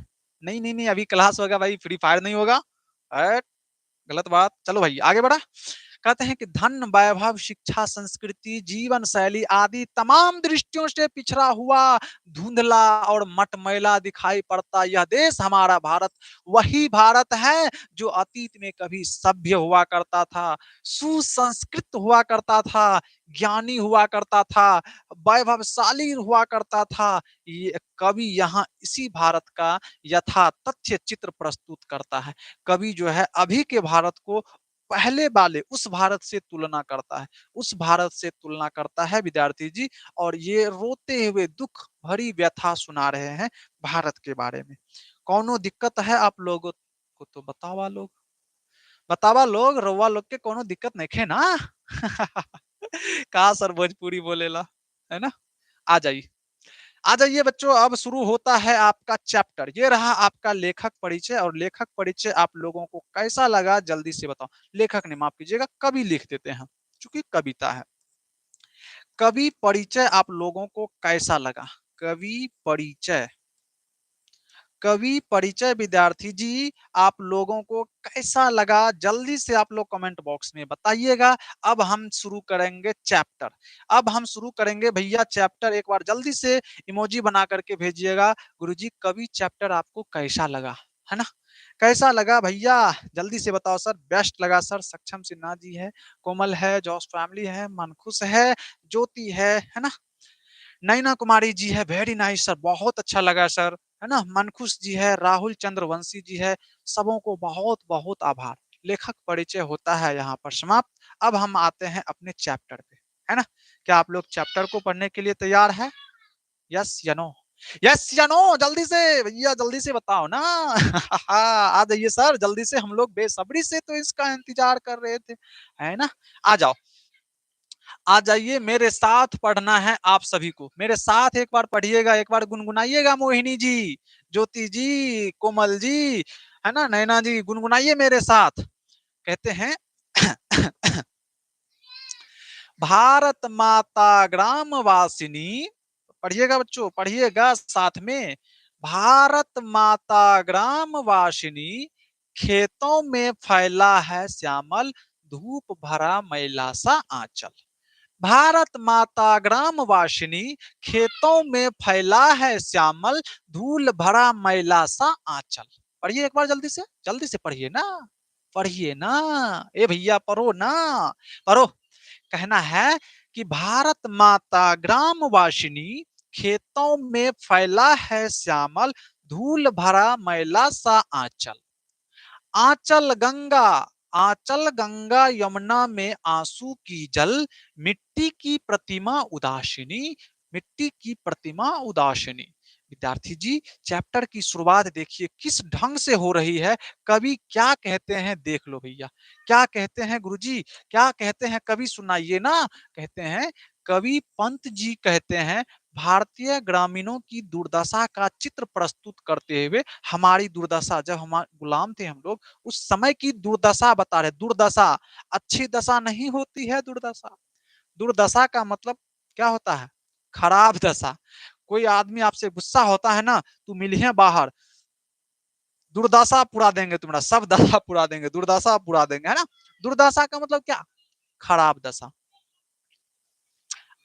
नहीं नहीं नहीं, अभी क्लास होगा भाई, फ्री फायर नहीं होगा। है गलत बात। चलो भाई आगे बढ़ा। कहते हैं कि धन, वैभव, शिक्षा, संस्कृति, जीवन शैली आदि तमाम दृष्टियों से पिछड़ा हुआ, धुंधला और मटमैला दिखाई पड़ता यह देश हमारा भारत वही भारत है जो अतीत में कभी सभ्य हुआ करता था, सुसंस्कृत हुआ करता था, ज्ञानी हुआ करता था, वैभवशाली हुआ करता था। ये कवि यहाँ इसी भारत का यथा तथ्य चित्र प्रस्तुत करता है। कवि जो है अभी के भारत को पहले वाले उस भारत से तुलना करता है, उस भारत से तुलना करता है विद्यार्थी जी। और ये रोते हुए दुख भरी व्यथा सुना रहे हैं भारत के बारे में। कौनो दिक्कत है आप लोगों को तो बतावा लोग, बतावा लोग, रउआ लोग के कोनो दिक्कत नहीं है ना। कहा सर भोजपुरी बोलेला, है ना। आ जाइए, आ जाइए बच्चों, अब शुरू होता है आपका चैप्टर। ये रहा आपका लेखक परिचय, और लेखक परिचय आप लोगों को कैसा लगा जल्दी से बताओ। लेखक ने माफ कीजिएगा, कवि लिख देते हैं क्योंकि कविता है। कवि परिचय आप लोगों को कैसा लगा? कवि परिचय, कवि परिचय विद्यार्थी जी आप लोगों को कैसा लगा जल्दी से आप लोग कमेंट बॉक्स में बताइएगा। अब हम शुरू करेंगे चैप्टर, अब हम शुरू करेंगे भैया चैप्टर। एक बार जल्दी से इमोजी बना करके भेजिएगा। गुरुजी कवि चैप्टर आपको कैसा लगा, है ना, कैसा लगा भैया जल्दी से बताओ। सर बेस्ट लगा सर, सक्षम सिन्हा जी है, कोमल है, जॉस फैमिली है, मनखुश है, ज्योति है ना, नैना कुमारी जी है, वेरी नाइस सर, बहुत अच्छा लगा सर, है ना, मनखुश जी है, राहुल चंद्रवंशी जी है, सबों को बहुत बहुत आभार। लेखक परिचय होता है यहाँ पर समाप्त। अब हम आते हैं अपने चैप्टर पे, है ना। क्या आप लोग चैप्टर को पढ़ने के लिए तैयार है? यस या नो? यस या नो? जल्दी से भैया, जल्दी से बताओ ना। आ जाइए सर जल्दी से, हम लोग बेसब्री से तो इसका इंतजार कर रहे थे, है ना। आ जाओ, आ जाइए, मेरे साथ पढ़ना है आप सभी को, मेरे साथ एक बार पढ़िएगा, एक बार गुनगुनाइएगा। मोहिनी जी, ज्योति जी, कोमल जी, है ना, नैना जी, गुनगुनाइए मेरे साथ। कहते हैं भारत माता ग्राम वासिनी, पढ़िएगा बच्चों, पढ़िएगा साथ में। भारत माता ग्राम वासिनी, खेतों में फैला है श्यामल, धूप भरा मैला सा आंचल। भारत माता ग्राम वासिनी, खेतों में फैला है श्यामल, धूल भरा मैला सा आंचल। पढ़िए एक बार जल्दी से पढ़िए ना, पढ़िए ना, ए भैया पढ़ो ना, पढ़ो। कहना है कि भारत माता ग्राम वासिनी, खेतों में फैला है श्यामल, धूल भरा मैला सा आंचल। आंचल गंगा, आंचल गंगा यमुना में आंसू की जल, मिट्टी की प्रतिमा उदासिनी, मिट्टी की प्रतिमा उदासिनी। विद्यार्थी जी चैप्टर की शुरुआत देखिए किस ढंग से हो रही है। कवि क्या कहते हैं देख लो भैया, क्या कहते हैं गुरुजी, क्या कहते हैं कवि, सुनाइए ना। कहते हैं, कवि पंत जी कहते हैं, भारतीय ग्रामीणों की दुर्दशा का चित्र प्रस्तुत करते हुए, हमारी दुर्दशा, जब हम गुलाम थे हम लोग, उस समय की दुर्दशा बता रहे। दुर्दशा, अच्छी दशा नहीं होती है दुर्दशा। दुर्दशा का मतलब क्या होता है? खराब दशा। कोई आदमी आपसे गुस्सा होता है ना, तू मिलिए बाहर, दुर्दशा पुरा देंगे तुम्हारा, सब दशा पुरा देंगे, दुर्दशा पुरा देंगे, है ना। दुर्दशा का मतलब क्या? खराब दशा।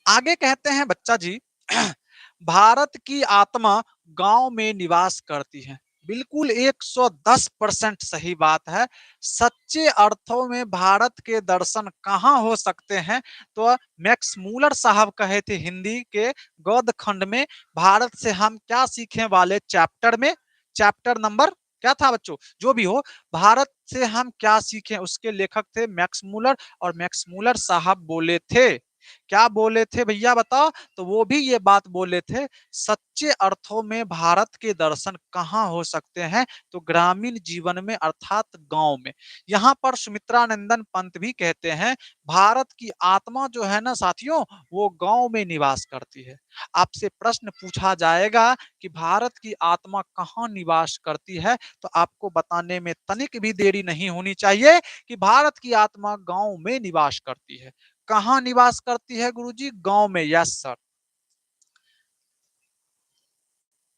आगे कहते हैं बच्चा जी, भारत की आत्मा गांव में निवास करती है। बिल्कुल 110% सही बात है। सच्चे अर्थों में भारत के दर्शन कहाँ हो सकते हैं? तो मैक्स मूलर साहब कहे थे हिंदी के गौध खंड में, भारत से हम क्या सीखने वाले चैप्टर में, चैप्टर नंबर क्या था बच्चों, जो भी हो, भारत से हम क्या सीखें, उसके लेखक थे मैक्स मूलर। और मैक्स मूलर साहब बोले थे, क्या बोले थे भैया बताओ? तो वो भी ये बात बोले थे, सच्चे अर्थों में भारत के दर्शन कहाँ हो सकते हैं? तो ग्रामीण जीवन में, अर्थात गांव में। यहाँ पर सुमित्रानंदन पंत भी कहते हैं, भारत की आत्मा जो है ना साथियों, वो गांव में निवास करती है। आपसे प्रश्न पूछा जाएगा कि भारत की आत्मा कहाँ निवास करती है, तो आपको बताने में तनिक भी देरी नहीं होनी चाहिए कि भारत की आत्मा गांव में निवास करती है। कहाँ निवास करती है गुरुजी? गांव में। Yes sir.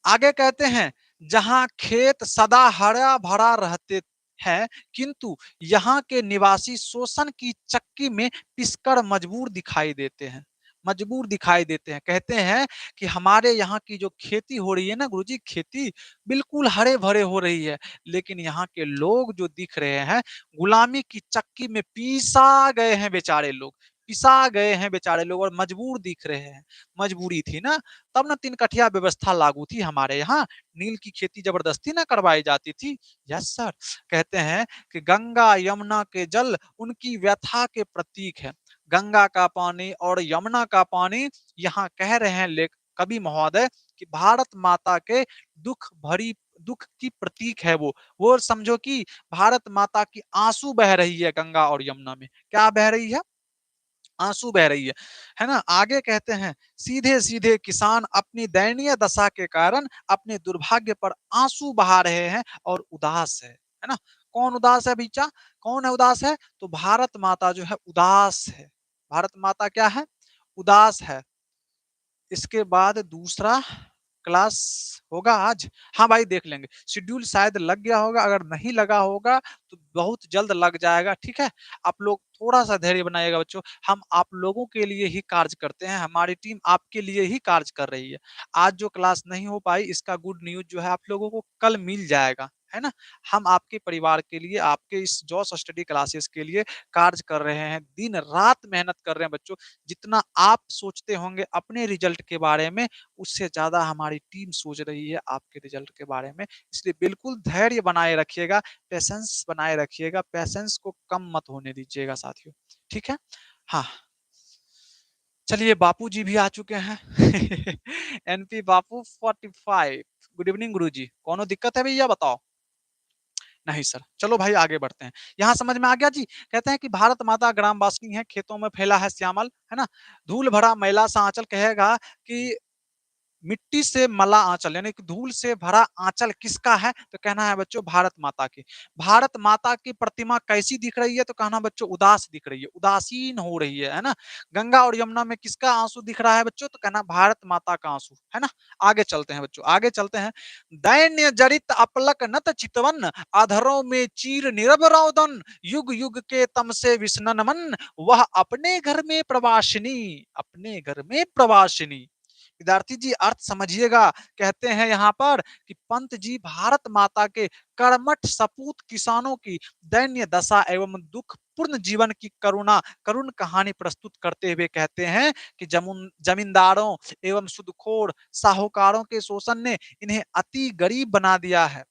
आगे कहते हैं, जहां खेत सदा हरा भरा रहते है, किंतु यहाँ के निवासी शोषण की चक्की में पिसकर मजबूर दिखाई देते हैं, मजबूर दिखाई देते हैं। कहते हैं कि हमारे यहाँ की जो खेती हो रही है ना गुरुजी, खेती बिल्कुल हरे-भरे हो रही है, लेकिन यहाँ के लोग जो दिख रहे हैं, गुलामी की चक्की में पीसा गए हैं बेचारे लोग, पिसा गए हैं बेचारे लोग और मजबूर दिख रहे हैं। मजबूरी थी ना, तब ना 3 कठिया व्यवस्था लागू थी हमारे यहाँ, नील की खेती जबरदस्ती ना करवाई जाती थी। Yes sir. कहते हैं कि गंगा यमुना के जल उनकी व्यथा के प्रतीक है। गंगा का पानी और यमुना का पानी यहाँ कह रहे हैं कवि महोदय कि भारत माता के दुख की प्रतीक है वो समझो कि भारत माता की आंसू बह रही है गंगा और यमुना में। क्या बह रही है? आंसू बह रही है ना? आगे कहते हैं सीधे-सीधे किसान अपनी दयनीय दशा के कारण अपने दुर्भाग्य पर आंसू बहा रहे हैं और उदास है ना? कौन उदास है भईचा? कौन है उदास है? तो भारत माता जो है उदास है। भारत माता क्या है? उदास है। इसके बाद दूसरा क्लास होगा आज? हाँ भाई देख लेंगे। शेड्यूल शायद लग गया होगा, अगर नहीं लगा होगा तो बहुत जल्द लग जाएगा, ठीक है? आप लोग थोड़ा-सा धैर्य बनाइएगा बच्चों। हम आप लोगों के लिए ही कार्य करते हैं, हमारी टीम आपके लिए ही कार्य कर रही है। आज जो क्लास नहीं हो पाई इसका गुड न्यूज़ जो है आप लोगों को कल मिल जाएगा, है ना? हम आपके परिवार के लिए, आपके इस जॉस स्टडी क्लासेस के लिए कार्य कर रहे हैं, दिन-रात मेहनत कर रहे हैं बच्चों। जितना आप सोचते होंगे अपने रिजल्ट के बारे में, उससे ज़्यादा हमारी टीम सोच रही है आपके रिजल्ट के बारे में। इसलिए बिल्कुल धैर्य बनाए रखिएगा, पेशेंस बनाए रखिएगा, पेशेंस को कम मत होने दीजिएगा साथियों, ठीक है? हाँ, चलिए बापू जी भी आ चुके हैं। एनपी बापू 45 गुड इवनिंग गुरुजी, कोनो दिक्कत है भैया बताओ? नहीं सर, चलो भाई आगे बढ़ते हैं। यहाँ समझ में आ गया जी? कहते हैं कि भारत माता ग्रामवासिनी है, खेतों में फैला है श्यामल, है ना? धूल भरा मैला सा आँचल कहेगा कि मिट्टी से मला आंचल यानी कि धूल से भरा आंचल किसका है? तो कहना है बच्चों भारत माता की। भारत माता की प्रतिमा कैसी दिख रही है? तो कहना बच्चों उदास दिख रही है, उदासीन हो रही है ना? गंगा और यमुना में किसका आंसू दिख रहा है बच्चों? तो कहना भारत माता का आंसू, है ना? आगे चलते हैं बच्चों, आगे चलते हैं। दैन्य जरित अपलक नत चितवन, अधरों में चीर नीरव रोदन, युग युग के तम से विष्णन मन, वह अपने घर में प्रवासिनी, अपने घर में प्रवासिनी। विद्यार्थी जी अर्थ समझिएगा। कहते हैं यहाँ पर कि पंत जी भारत माता के कर्मठ सपूत किसानों की दैन्य दशा एवं दुख पूर्ण जीवन की करुण कहानी प्रस्तुत करते हुए कहते हैं कि जमींदारों एवं सुदखोर साहूकारों के शोषण ने इन्हें अति गरीब बना दिया है,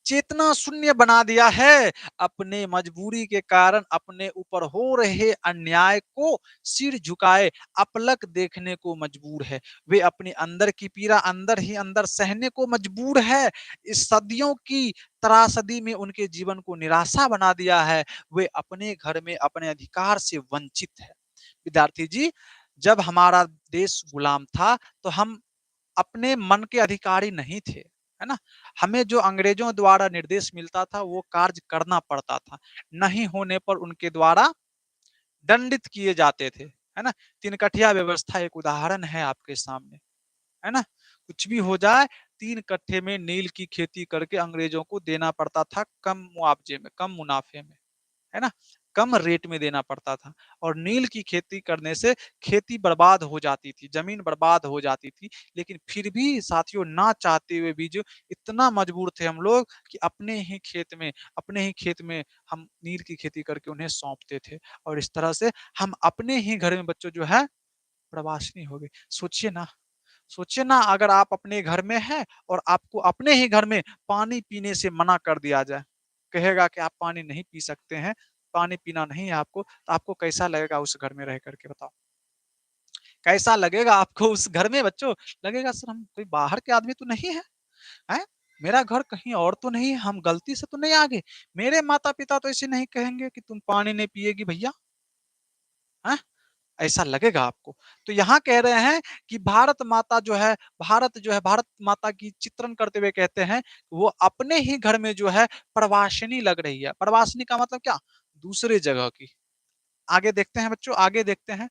चेतना शून्य बना दिया है। अपने मजबूरी के कारण अपने ऊपर हो रहे अन्याय को सिर झुकाए अपलक देखने को मजबूर है। वे अपने अंदर की पीड़ा अंदर ही अंदर सहने को मजबूर है। इस सदियों की त्रासदी में उनके जीवन को निराशा बना दिया है। वे अपने घर में अपने अधिकार से वंचित है। विद्यार्थी जी, जब हमारा देश गुलाम था तो हम अपने मन के अधिकारी नहीं थे, है ना? हमें जो अंग्रेजों द्वारा निर्देश मिलता था वो कार्य करना पड़ता था। नहीं होने पर उनके द्वारा दंडित किए जाते थे, है ना? तीन-कठिया व्यवस्था एक उदाहरण है आपके सामने, है ना? कुछ भी हो जाए 3 कट्ठे में नील की खेती करके अंग्रेजों को देना पड़ता था कम मुआवजे में, कम मुनाफे में। है ना? कम रेट में देना पड़ता था और नील की खेती करने से खेती बर्बाद हो जाती थी, ज़मीन बर्बाद हो जाती थी। लेकिन फिर भी साथियों ना चाहते हुए भी जो इतना मजबूर थे हम लोग कि अपने ही खेत में हम नील की खेती करके उन्हें सौंपते थे और इस तरह से हम अपने ही घर में बच्चों जो है प्रवासिनी हो गए। सोचिए ना अगर आप अपने घर में हैं और आपको अपने ही घर में पानी पीने से मना कर दिया जाए, कहेगा कि आप पानी नहीं पी सकते हैं, पानी पीना नहीं है आपको, तो आपको कैसा लगेगा उस घर में रह कर के बताओ? कैसा लगेगा आपको उस घर में बच्चों? लगेगा सर हम कोई बाहर के आदमी तो नहीं है, हैं? मेरा घर कहीं और तो नहीं है, हम गलती से तो नहीं आ गए। मेरे माता-पिता तो ऐसे नहीं कहेंगे कि तुम पानी नहीं पिएगी भैया, हैं? ऐसा लगेगा आपको। तो यहाँ कह रहे हैं कि भारत माता की चित्रण करते हुए कहते हैं, वो अपने ही घर में जो है प्रवासिनी लग रही है। प्रवासिनी का मतलब क्या? दूसरे जगह की। आगे देखते हैं बच्चों, आगे देखते हैं।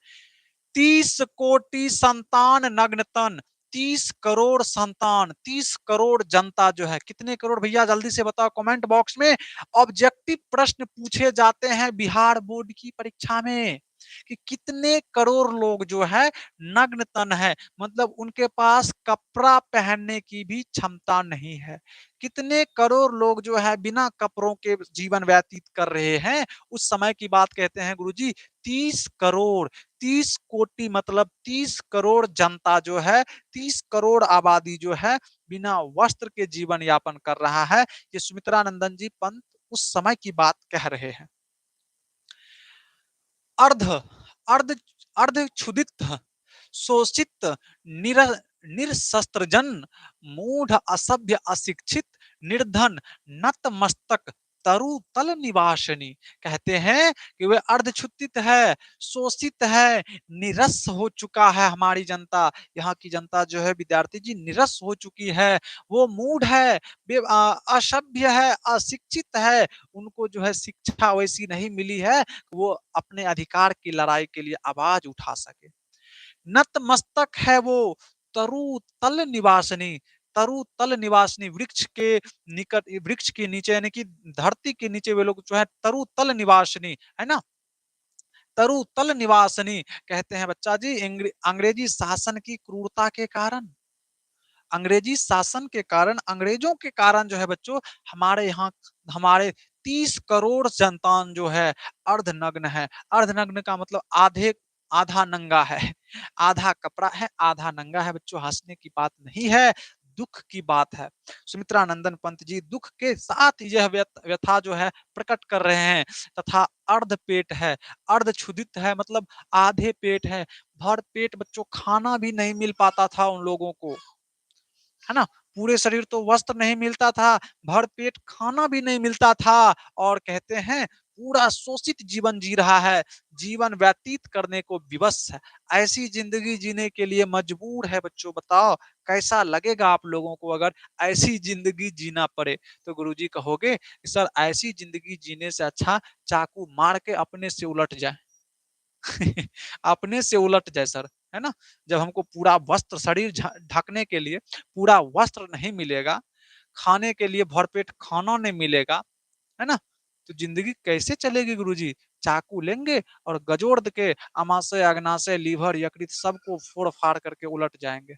30 कोटि संतान नग्न तन, 30 करोड़ संतान, 30 करोड़ जनता जो है, कितने करोड़ भैया जल्दी से बताओ कमेंट बॉक्स में। ऑब्जेक्टिव प्रश्न पूछे जाते हैं बिहार बोर्ड की परीक्षा में कि कितने करोड़ लोग जो है नग्न तन है, मतलब उनके पास कपड़ा पहनने की भी क्षमता नहीं है। कितने करोड़ लोग जो है बिना कपड़ों के जीवन व्यतीत कर रहे हैं, उस समय की बात कहते हैं गुरुजी 30 करोड़, 30 कोटि मतलब 30 करोड़ जनता जो है, 30 करोड़ आबादी जो है बिना वस्त्र के जीवन यापन कर रहा है। ये सुमित्रानंदन जी पंत उस समय की बात कह रहे हैं। अर्ध अर्ध अर्ध क्षुदित शोषित निर निरशस्त्रजन मूढ़ असभ्य अशिक्षित निर्धन नतमस्तक तरु तल निवासिनी, कहते हैं कि वे अर्धक्षुदित है, शोषित है, निरस हो चुका है। हमारी जनता, यहाँ की जनता जो है विद्यार्थी जी निरस हो चुकी है, वो मूढ़ है, असभ्य है, अशिक्षित है, उनको जो है शिक्षा वैसी नहीं मिली है वो अपने अधिकार की लड़ाई के लिए आवाज उठा सके। नतमस्तक है वो, तरु तल निवासिनी, तरु तल निवासिनी, वृक्ष के निकट, वृक्ष के नीचे यानी कि धरती के नीचे वे लोग जो है तरु तल निवासिनी है ना, तरु तल निवासिनी कहते हैं बच्चा जी अंग्रेजी शासन की क्रूरता के कारण, अंग्रेजी शासन के कारण, अंग्रेजों के कारण जो है बच्चों हमारे यहाँ हमारे 30 करोड़ संतान जो है अर्धनग्न है। अर्धनग्न का मतलब आधे, आधा नंगा है, आधा कपड़ा है, आधा नंगा है। बच्चों हंसने की बात नहीं है, दुख की बात है। सुमित्रानंदन पंत जी दुख के साथ यह व्यथा जो है प्रकट कर रहे हैं। तथा अर्ध पेट है, अर्ध क्षुधित है मतलब आधे पेट है, भर पेट बच्चों खाना भी नहीं मिल पाता था उन लोगों को, है ना, पूरे शरीर तो वस्त्र नहीं मिलता था, भर पेट खाना भी नहीं मिलता था, और कहते हैं पूरा शोषित जीवन जी रहा है, जीवन व्यतीत करने को विवश है, ऐसी जिंदगी जीने के लिए मजबूर है। बच्चों बताओ कैसा लगेगा आप लोगों को अगर ऐसी जिंदगी जीना पड़े। तो गुरुजी कहोगे कि सर ऐसी जिंदगी जीने से अच्छा चाकू मार के अपने से उलट जाए। अपने से उलट जाए सर, है ना, जब हमको पूरा वस्त्र शरीर ढकने के लिए पूरा वस्त्र नहीं मिलेगा, खाने के लिए भरपेट खाना नहीं मिलेगा, है ना, तो जिंदगी कैसे चलेगी गुरुजी। चाकू लेंगे और गजोड़ के अमाशय अग्नाशय लीवर यकृत सबको फोड़ फाड़ करके उलट जाएंगे।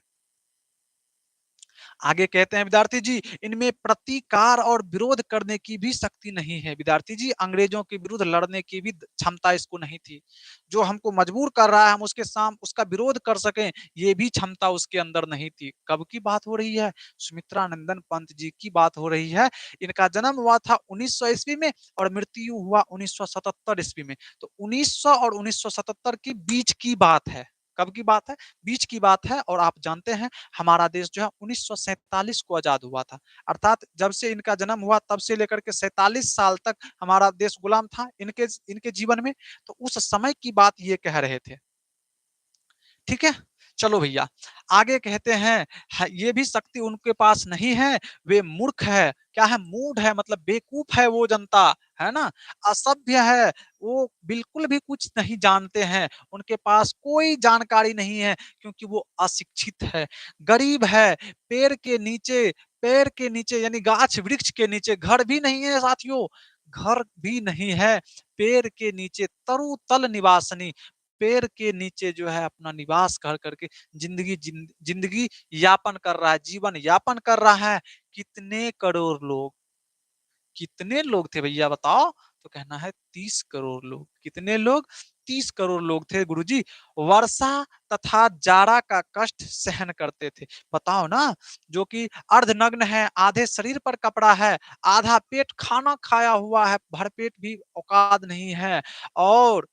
आगे कहते हैं विद्यार्थी जी इनमें प्रतिकार और विरोध करने की भी शक्ति नहीं है। विद्यार्थी जी अंग्रेजों के विरुद्ध लड़ने की भी क्षमता इसको नहीं थी, जो हमको मजबूर कर रहा है हम उसके सामने उसका विरोध कर सकें ये भी क्षमता उसके अंदर नहीं थी। कब की बात हो रही है, सुमित्रानंदन पंत जी की बात हो रही है। इनका जन्म हुआ था 1900 ईस्वी में और मृत्यु हुआ 1977 ईस्वी में। तो 1900 और 1977 के बीच की बात है। कब की बात है, बीच की बात है। और आप जानते हैं हमारा देश जो है 1947 को आजाद हुआ था, अर्थात जब से इनका जन्म हुआ तब से लेकर के 47 साल तक हमारा देश गुलाम था इनके इनके जीवन में। तो उस समय की बात ये कह रहे थे, ठीक है। चलो भैया आगे कहते हैं ये भी शक्ति उनके पास नहीं है, वे मूर्ख है, क्या है, मूढ़ है मतलब बेवकूफ है वो जनता, है ना, असभ्य है, वो बिल्कुल भी कुछ नहीं जानते हैं, उनके पास कोई जानकारी नहीं है क्योंकि वो अशिक्षित है, गरीब है, पेड़ के नीचे, पेड़ के नीचे यानी गाछ वृक्ष के नीचे, घर भी नहीं है साथियों, घर भी नहीं है, पेड़ के नीचे तरु तल निवासनी, पेड़ के नीचे जो है अपना निवास कर करके जिंदगी यापन कर रहा है, जीवन यापन कर रहा है। कितने करोड़ लोग, कितने लोग थे भैया बताओ, तो कहना है 30 करोड़ लोग। कितने लोग, 30 करोड़ लोग थे गुरुजी। वर्षा तथा जाड़ा का कष्ट सहन करते थे। बताओ ना, जो कि अर्धनग्न है, आधे शरीर पर कपड़ा है, आधा पेट खाना खाया हुआ है, भरपेट भी औकात नहीं है, और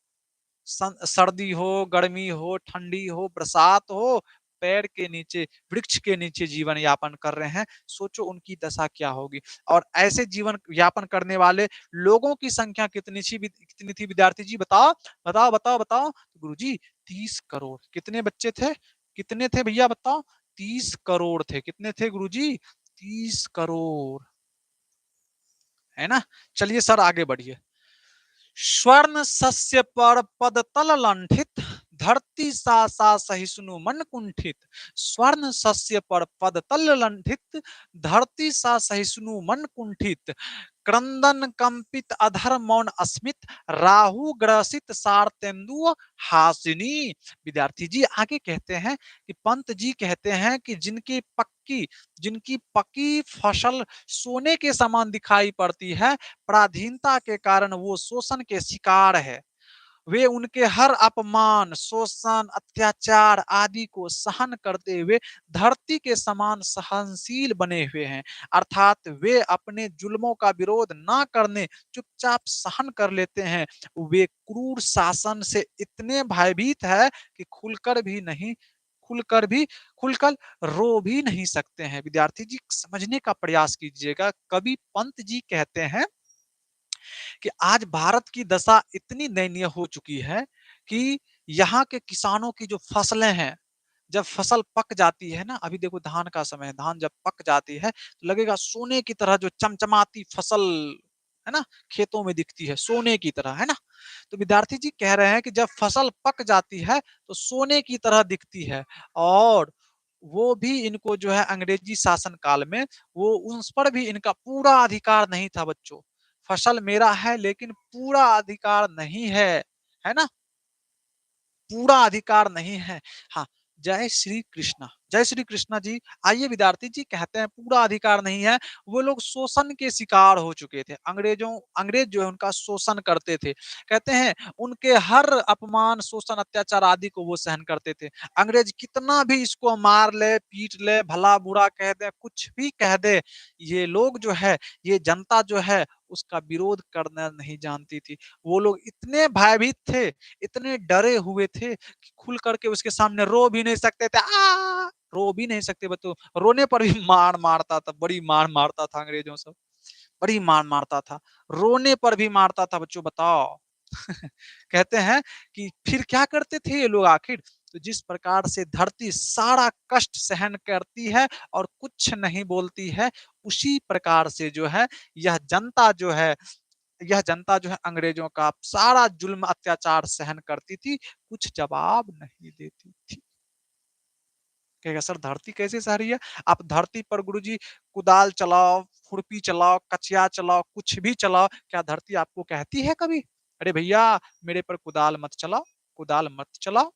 सर्दी हो, गर्मी हो, ठंडी हो, बरसात हो, पेड़ के नीचे, वृक्ष के नीचे जीवन यापन कर रहे हैं। सोचो उनकी दशा क्या होगी। और ऐसे जीवन यापन करने वाले लोगों की संख्या कितनी थी विद्यार्थी जी बताओ, बताओ बताओ बताओ। गुरुजी 30 करोड़। कितने बच्चे थे, कितने थे भैया बताओ, 30 करोड़ थे। कितने थे गुरुजी, 30 करोड़, है ना। चलिए सर आगे बढ़िए। स्वर्ण सस्य पर पद तल लंठित धरती सा सा सहिष्णु मन कुंठित, स्वर्ण सस्य पर पद तल लंठित, धरती सा सहिष्णु मन कुंठित, क्रंदन कंपित अधर मौन अस्मित, राहु ग्रसित सार तेंदु हासिनी। विद्यार्थी जी आगे कहते हैं कि पंत जी कहते हैं कि जिनकी पक्की फसल सोने के समान दिखाई पड़ती है, पराधीनता के कारण वो शोषण के शिकार है। वे उनके हर अपमान, शोषण, अत्याचार आदि को सहन करते हुए धरती के समान सहनशील बने हुए हैं। अर्थात वे अपने जुल्मों का विरोध ना करने चुपचाप सहन कर लेते हैं। वे क्रूर शासन से इतने भयभीत है कि खुलकर भी खुलकर रो भी नहीं सकते हैं। विद्यार्थी जी समझने का प्रयास कीजिएगा। कवि पंत जी कहते हैं कि आज भारत की दशा इतनी दयनीय हो चुकी है कि यहाँ के किसानों की जो फसलें हैं, जब फसल पक जाती है ना, अभी देखो धान का समय है, धान जब पक जाती है तो लगेगा सोने की तरह जो चमचमाती फसल है ना, खेतों में दिखती है सोने की तरह, है ना। तो विद्यार्थी जी कह रहे हैं कि जब फसल पक जाती है तो सोने की तरह दिखती है, और वो भी इनको जो है अंग्रेजी शासन काल में वो उस पर भी इनका पूरा अधिकार नहीं था बच्चों। फसल मेरा है लेकिन पूरा अधिकार नहीं है ना? पूरा अधिकार नहीं है। हाँ, जय श्री कृष्णा, जय श्री कृष्णा जी। आइए विद्यार्थी जी कहते हैं पूरा अधिकार नहीं है, वो लोग शोषण के शिकार हो चुके थे। अंग्रेज जो है उनका शोषण करते थे। कहते हैं उनके हर अपमान, शोषण, अत्याचार आदि को वो सहन करते थे। अंग्रेज कितना भी इसको मार ले, पीट ले, भला-बुरा कह दे, कुछ भी कह दे, ये लोग जो है, ये जनता जो है उसका विरोध करना नहीं जानती थी। वो लोग इतने भयभीत थे, इतने डरे हुए थे कि खुल करके उसके सामने रो भी नहीं सकते थे। रो भी नहीं सकते बच्चों, रोने पर भी मार मारता था, बड़ी मार मारता था अंग्रेजों से, बड़ी मार मारता था, रोने पर भी मारता था बच्चों, बताओ। कहते हैं कि फिर क्या करते थे ये लोग आखिर? तो जिस प्रकार से धरती सारा कष्ट सहन करती है और कुछ नहीं बोलती है, उसी प्रकार से जो है यह जनता जो है यह जनता जो है अंग्रेजों का सारा जुल्म अत्याचार सहन करती थी, कुछ जवाब नहीं देती थी। कहेगा सर धरती कैसे सह रही है? आप धरती पर गुरुजी कुदाल चलाओ, खुरपी चलाओ, कचिया चलाओ, कुछ भी चलाओ, क्या धरती आपको कहती है कभी? अरे भैया मेरे पर कुदाल मत चलाओ, कुदाल मत चलाओ।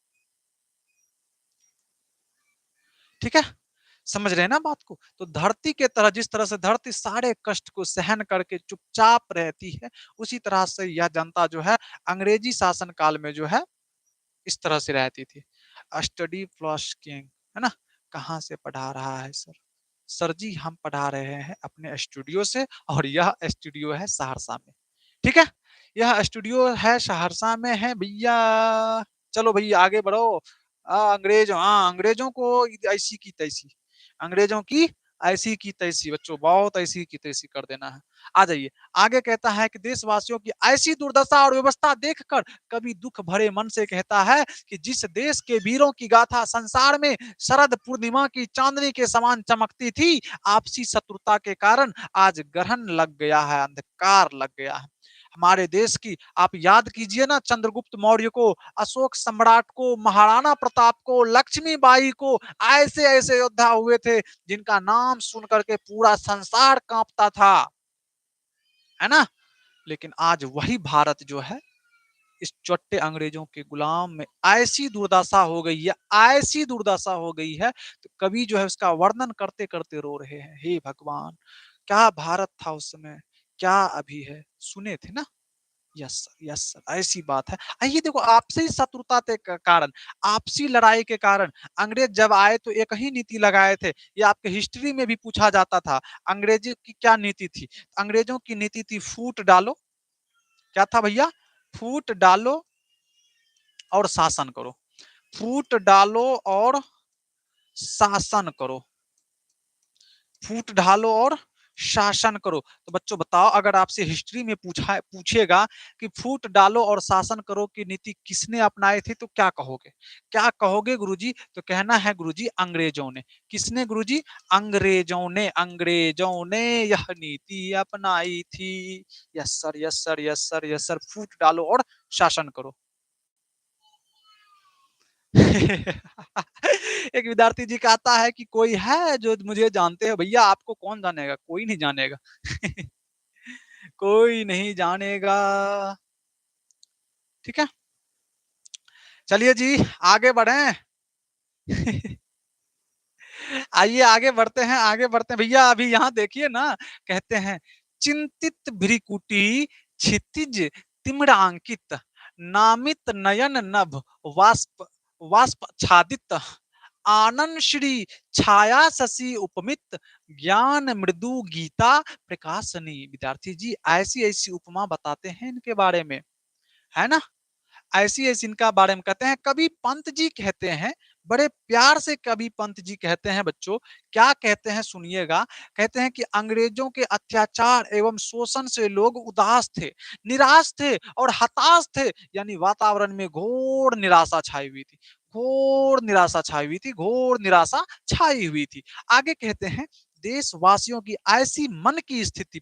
ठीक है? समझ रहे हैं ना बात को? तो धरती के तरह, जिस तरह से धरती सारे कष्ट को सहन करके चुपचाप रहती है, उसी तरह से यह जनता जो है अंग्रेजी शासन काल में जो है इस तरह से रहती थी। स्टडी प्लस किंग, है ना? कहाँ से पढ़ा रहा है सर? सर जी हम पढ़ा रहे हैं अपने स्टूडियो से, और यह स्टूडियो है सहरसा में। ठीक है? यह स्टूडियो है सहरसा में है भैया। चलो भैया आगे बढ़ो। अंग्रेजों को ऐसी की तैसी, अंग्रेजों की ऐसी की तैसी बच्चों, बहुत ऐसी की तैसी कर देना है। आ जाइए, आगे कहता है कि देशवासियों की ऐसी दुर्दशा और व्यवस्था देखकर कभी दुख भरे मन से कहता है कि जिस देश के वीरों की गाथा संसार में शरद पूर्णिमा की चांदनी के समान चमकती थी, आपसी शत्रुता के कारण आज ग्रहण लग गया है, अंधकार लग गया है। हमारे देश की आप याद कीजिए ना, चंद्रगुप्त मौर्य को, अशोक सम्राट को, महाराणा प्रताप को, लक्ष्मीबाई को, ऐसे ऐसे योद्धा हुए थे जिनका नाम सुन करके पूरा संसार कांपता था, है ना। लेकिन आज वही भारत जो है इस चट्टे अंग्रेजों के गुलाम में ऐसी दुर्दशा हो गई है, ऐसी दुर्दशा हो गई है, तो कवि जो है उसका वर्णन करते करते रो रहे हैं। हे भगवान, क्या भारत था उस समय, क्या अभी है। सुने थे ना? यस सर, यस सर, ऐसी बात है। आइए देखो, आपसी शत्रुता के कारण, आपसी लड़ाई के कारण अंग्रेज जब आए तो एक ही नीति लगाए थे। ये आपके हिस्ट्री में भी पूछा जाता था। अंग्रेजी की क्या नीति थी? अंग्रेजों की नीति थी फूट डालो। क्या था भैया? फूट डालो और शासन करो। फूट डालो और शासन करो। फूट डालो और शासन करो। तो बच्चों बताओ, अगर आपसे हिस्ट्री में पूछेगा कि फूट डालो और शासन करो की नीति किसने अपनाई थी, तो क्या कहोगे? क्या कहोगे गुरुजी? तो कहना है गुरुजी अंग्रेजों ने। किसने गुरुजी? अंग्रेजों ने। अंग्रेजों ने यह नीति अपनाई थी। Yes sir, yes sir, yes sir, yes sir. फूट डालो और शासन करो। एक विद्यार्थी जी कहता है कि कोई है जो मुझे जानते हैं? भैया आपको कौन जानेगा? कोई नहीं जानेगा। कोई नहीं जानेगा। ठीक है? चलिए जी, आगे बढ़ें। आइए आगे बढ़ते हैं। भैया अभी यहाँ देखिए ना, कहते हैं चिंतित भ्रिकुटी क्षितिज तिम्रांकित नामित नयन नभ वाष्प वाष्पच्छादित आनन श्री छाया शशि उपमित ज्ञान मृदु गीता प्रकाशनी। विद्यार्थी जी ऐसी ऐसी उपमा बताते हैं इनके बारे में, है ना? ऐसी ऐसी इनका बारे में कहते हैं। कवि पंत जी कहते हैं, बड़े प्यार से कवि पंत जी कहते हैं बच्चों, क्या कहते हैं सुनिएगा। कहते हैं कि अंग्रेजों के अत्याचार एवं शोषण से लोग उदास थे, निराश थे और हताश थे। यानी वातावरण में घोर निराशा छाई हुई थी, घोर निराशा छाई हुई थी, घोर निराशा छाई हुई थी। आगे कहते हैं देशवासियों की ऐसी मन की स्थिति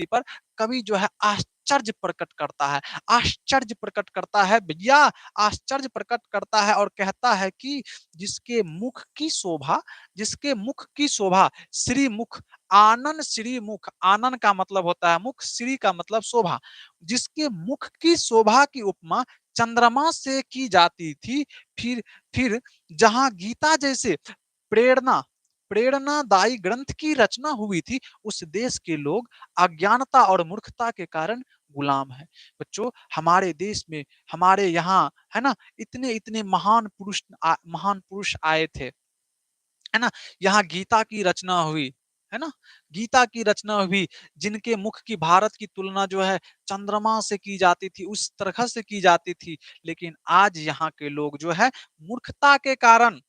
पर कवि जो है आश्चर्य प्रकट करता है, आश्चर्य प्रकट करता है भैया, आश्चर्य प्रकट करता है और कहता है कि जिसके मुख की शोभा, जिसके मुख की शोभा श्रीमुख, आनन श्रीमुख, आनन का मतलब होता है मुख, श्री का मतलब शोभा, जिसके मुख की शोभा की उपमा चंद्रमा से की जाती थी। फिर जहां गीता जैसे प्रेरणा प्रेरणादायी ग्रंथ की रचना हुई थी, उस देश के लोग अज्ञानता और मूर्खता के कारण गुलाम है। बच्चों हमारे देश में, हमारे यहाँ, है ना, इतने इतने महान पुरुष आए थे, है ना, यहाँ गीता की रचना हुई, है ना, गीता की रचना हुई, जिनके मुख की, भारत की तुलना जो है चंद्रमा से की जाती थी, उस तरह से की जाती थी। लेकिन आज यहाँ के लोग जो है मूर्खता के कारण,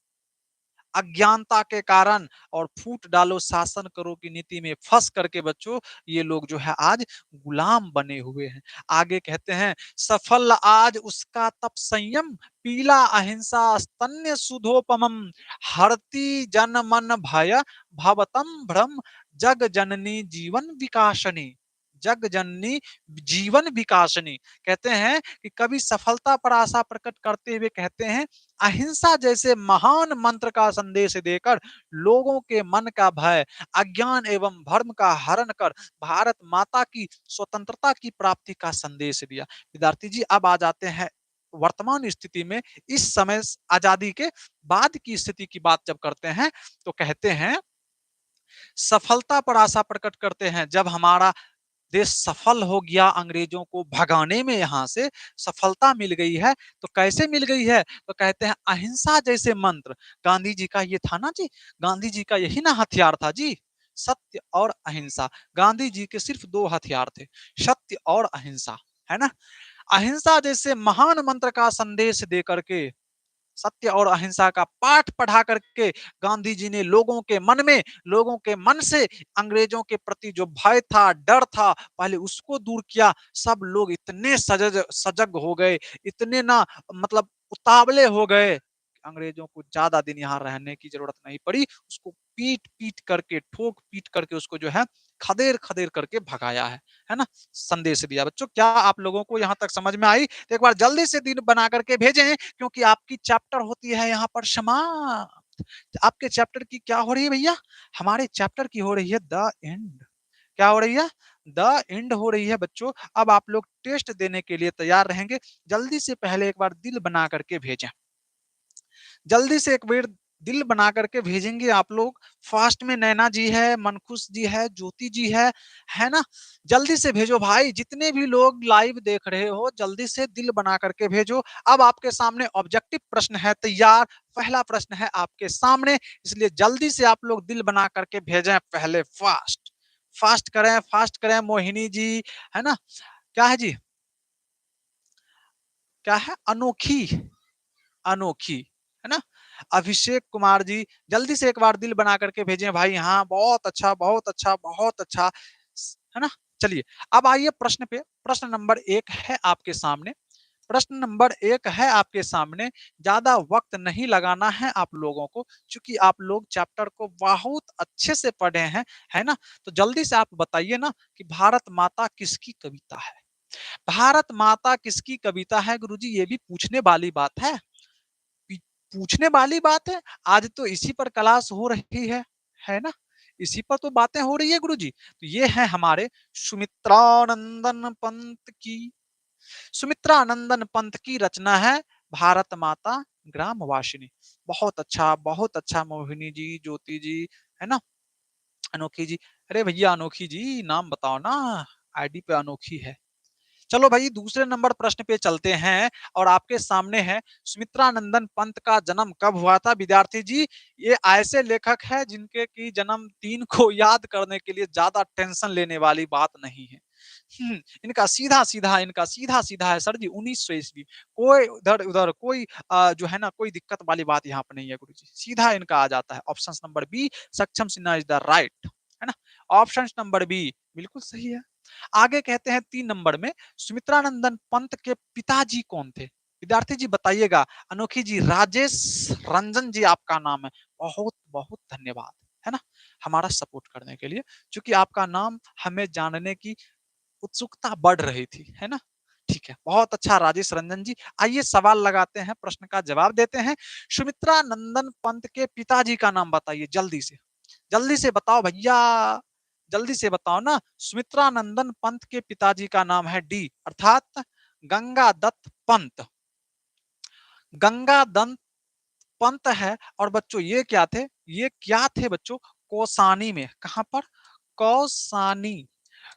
अज्ञानता के कारण और फूट डालो शासन करो की नीति में फंस करके बच्चों ये लोग जो है आज गुलाम बने हुए हैं। आगे कहते हैं सफल आज उसका तप संयम, पीला अहिंसा स्तन्य सुधोपमम, हरती जन मन भय भवतम भ्रम, जग जननी जीवन विकासनी, जग जननी जीवन विकासनी। कहते हैं कि कभी सफलता पर आशा प्रकट करते हुए कहते हैं अहिंसा जैसे महान मंत्र का संदेश देकर लोगों के मन का भय, अज्ञान एवं भ्रम का हरण कर भारत माता की स्वतंत्रता की प्राप्ति का संदेश दिया। विद्यार्थी जी अब आ जाते हैं वर्तमान स्थिति में, इस समय आजादी के बाद की स्थिति की बात जब करते हैं तो कहते हैं सफलता पर आशा प्रकट करते हैं। जब हमारा देश सफल हो गया, अंग्रेजों को भगाने में यहाँ से सफलता मिल गई है, तो कैसे मिल गई है? तो कहते हैं अहिंसा जैसे मंत्र, गांधी जी का ये था ना जी, गांधी जी का यही ना हथियार था जी, सत्य और अहिंसा। गांधी जी के सिर्फ दो हथियार थे, सत्य और अहिंसा, है ना। अहिंसा जैसे महान मंत्र का संदेश दे करके, सत्य और अहिंसा का पाठ पढ़ा करके गांधी जी ने लोगों के मन से अंग्रेजों के प्रति जो भय था, डर था, पहले उसको दूर किया। सब लोग इतने सजग हो गए, इतने ना मतलब उतावले हो गए, अंग्रेजों को ज्यादा दिन यहाँ रहने की जरूरत नहीं पड़ी, उसको पीट पीट करके, ठोक पीट करके उसको जो है खदेड़ खदेड़ करके भगाया है ना। संदेश दिया। बच्चों क्या आप लोगों को यहाँ तक समझ में आई? तो एक बार जल्दी से दिन बना करके भेजें, क्योंकि आपकी चैप्टर होती है यहाँ पर समाप्त। आपके चैप्टर की क्या हो रही है भैया? हमारे चैप्टर की हो रही है द एंड। क्या हो रही है? द एंड हो रही है बच्चों। अब आप लोग टेस्ट देने के लिए तैयार रहेंगे। जल्दी से पहले एक बार दिल बना करके भेजें, जल्दी से एक बार दिल बना करके भेजेंगे आप लोग। फास्ट में नैना जी है, मनखुश जी है, ज्योति जी है ना। जल्दी से भेजो भाई, जितने भी लोग लाइव देख रहे हो जल्दी से दिल बना करके भेजो। अब आपके सामने ऑब्जेक्टिव प्रश्न है तैयार, पहला प्रश्न है आपके सामने, इसलिए जल्दी से आप लोग दिल बना करके भेजें। पहले फास्ट फास्ट करें, फास्ट करें। मोहिनी जी, है ना, क्या है जी, क्या है, अनोखी, अनोखी, है ना। अभिषेक कुमार जी, जल्दी से एक बार दिल बना करके भेजें भाई। हाँ बहुत अच्छा, बहुत अच्छा, बहुत अच्छा, है ना। चलिए अब आइए प्रश्न पे। प्रश्न नंबर 1 है आपके सामने, प्रश्न नंबर 1 है आपके सामने। ज्यादा वक्त नहीं लगाना है आप लोगों को, क्योंकि आप लोग चैप्टर को बहुत अच्छे से पढ़े हैं, है ना। तो जल्दी से आप बताइए ना कि भारत माता किसकी कविता है? भारत माता किसकी कविता है गुरुजी? ये भी पूछने वाली बात है। पूछने वाली बात है, आज तो इसी पर क्लास हो रही है ना? इसी पर तो बातें हो रही है गुरुजी। तो ये है हमारे सुमित्रानंदन पंत की, सुमित्रानंदन पंत की रचना है भारत माता ग्राम वासिनी। बहुत अच्छा मोहिनी जी, ज्योति जी, है ना? अनोखी जी, अरे भैया अनोखी जी नाम बताओ ना, आईडी पे अनोखी है। चलो भाई दूसरे नंबर प्रश्न पे चलते हैं और आपके सामने है सुमित्रानंदन पंत का जन्म कब हुआ था विद्यार्थी जी। ये ऐसे लेखक है जिनके की जन्म दिन को याद करने के लिए ज्यादा टेंशन लेने वाली बात नहीं है। इनका सीधा सीधा है सर जी 1900 ईस्वी। कोई उधर उधर कोई जो है ना कोई दिक्कत वाली बात यहाँ पे नहीं है गुरु जी, सीधा इनका आ जाता है। ऑप्शन नंबर बी सक्षम सिन्हा इज द राइट, है ना? ऑप्शन नंबर बी बिल्कुल सही है। आगे कहते हैं 3 नंबर में सुमित्रानंदन पंत के पिताजी कौन थे? विद्यार्थी जी बताइएगा। अनोखी जी राजेश रंजन जी आपका नाम है। बहुत बहुत धन्यवाद, है ना, हमारा सपोर्ट करने के लिए, क्योंकि आपका नाम हमें जानने की उत्सुकता बढ़ रही थी, है ना? ठीक है, बहुत अच्छा राजेश रंजन जी। आइए सवाल लगाते हैं, प्रश्न का जवाब देते हैं। सुमित्रानंदन पंत के पिताजी का नाम बताइए जल्दी से बताओ भैया, जल्दी से बताओ ना। सुमित्रानंदन पंत के पिताजी का नाम है डी अर्थात गंगादत्त पंत। गंगादत्त पंत है। और बच्चों ये क्या थे बच्चों? कौसानी में, कहां पर? कौसानी,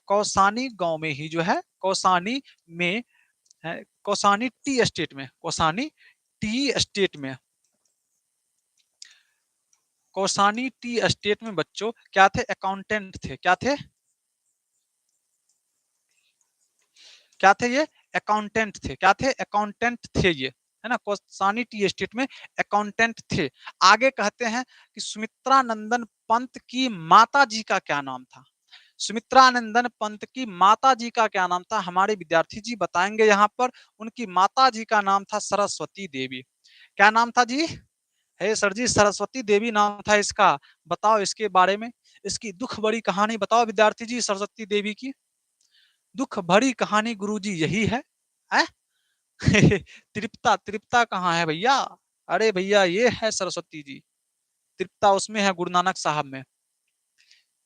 कौसानी गांव में ही जो है, कौसानी में है, कौसानी टी एस्टेट में, कौसानी टी एस्टेट में, कौसानी टी एस्टेट में बच्चों क्या थे? अकाउंटेंट थे। क्या थे? क्या थे ये? अकाउंटेंट थे। क्या थे? अकाउंटेंट थे ये, है ना? कौसानी टी एस्टेट में अकाउंटेंट थे। आगे कहते हैं कि सुमित्रानंदन पंत की माता जी का क्या नाम था? सुमित्रानंदन पंत की माता जी का क्या नाम था? हमारे विद्यार्थी जी बताएंगे यहाँ पर। उनकी माता जी का नाम था सरस्वती देवी। क्या नाम था जी? हे सर जी सरस्वती देवी नाम था इसका। बताओ इसके बारे में, इसकी दुख भरी कहानी बताओ विद्यार्थी जी सरस्वती देवी की। दुख भरी कहानी गुरुजी यही है? तृप्ता, तृप्ता कहाँ है भैया? अरे भैया ये है सरस्वती जी, तृप्ता उसमें है गुरु नानक साहब में,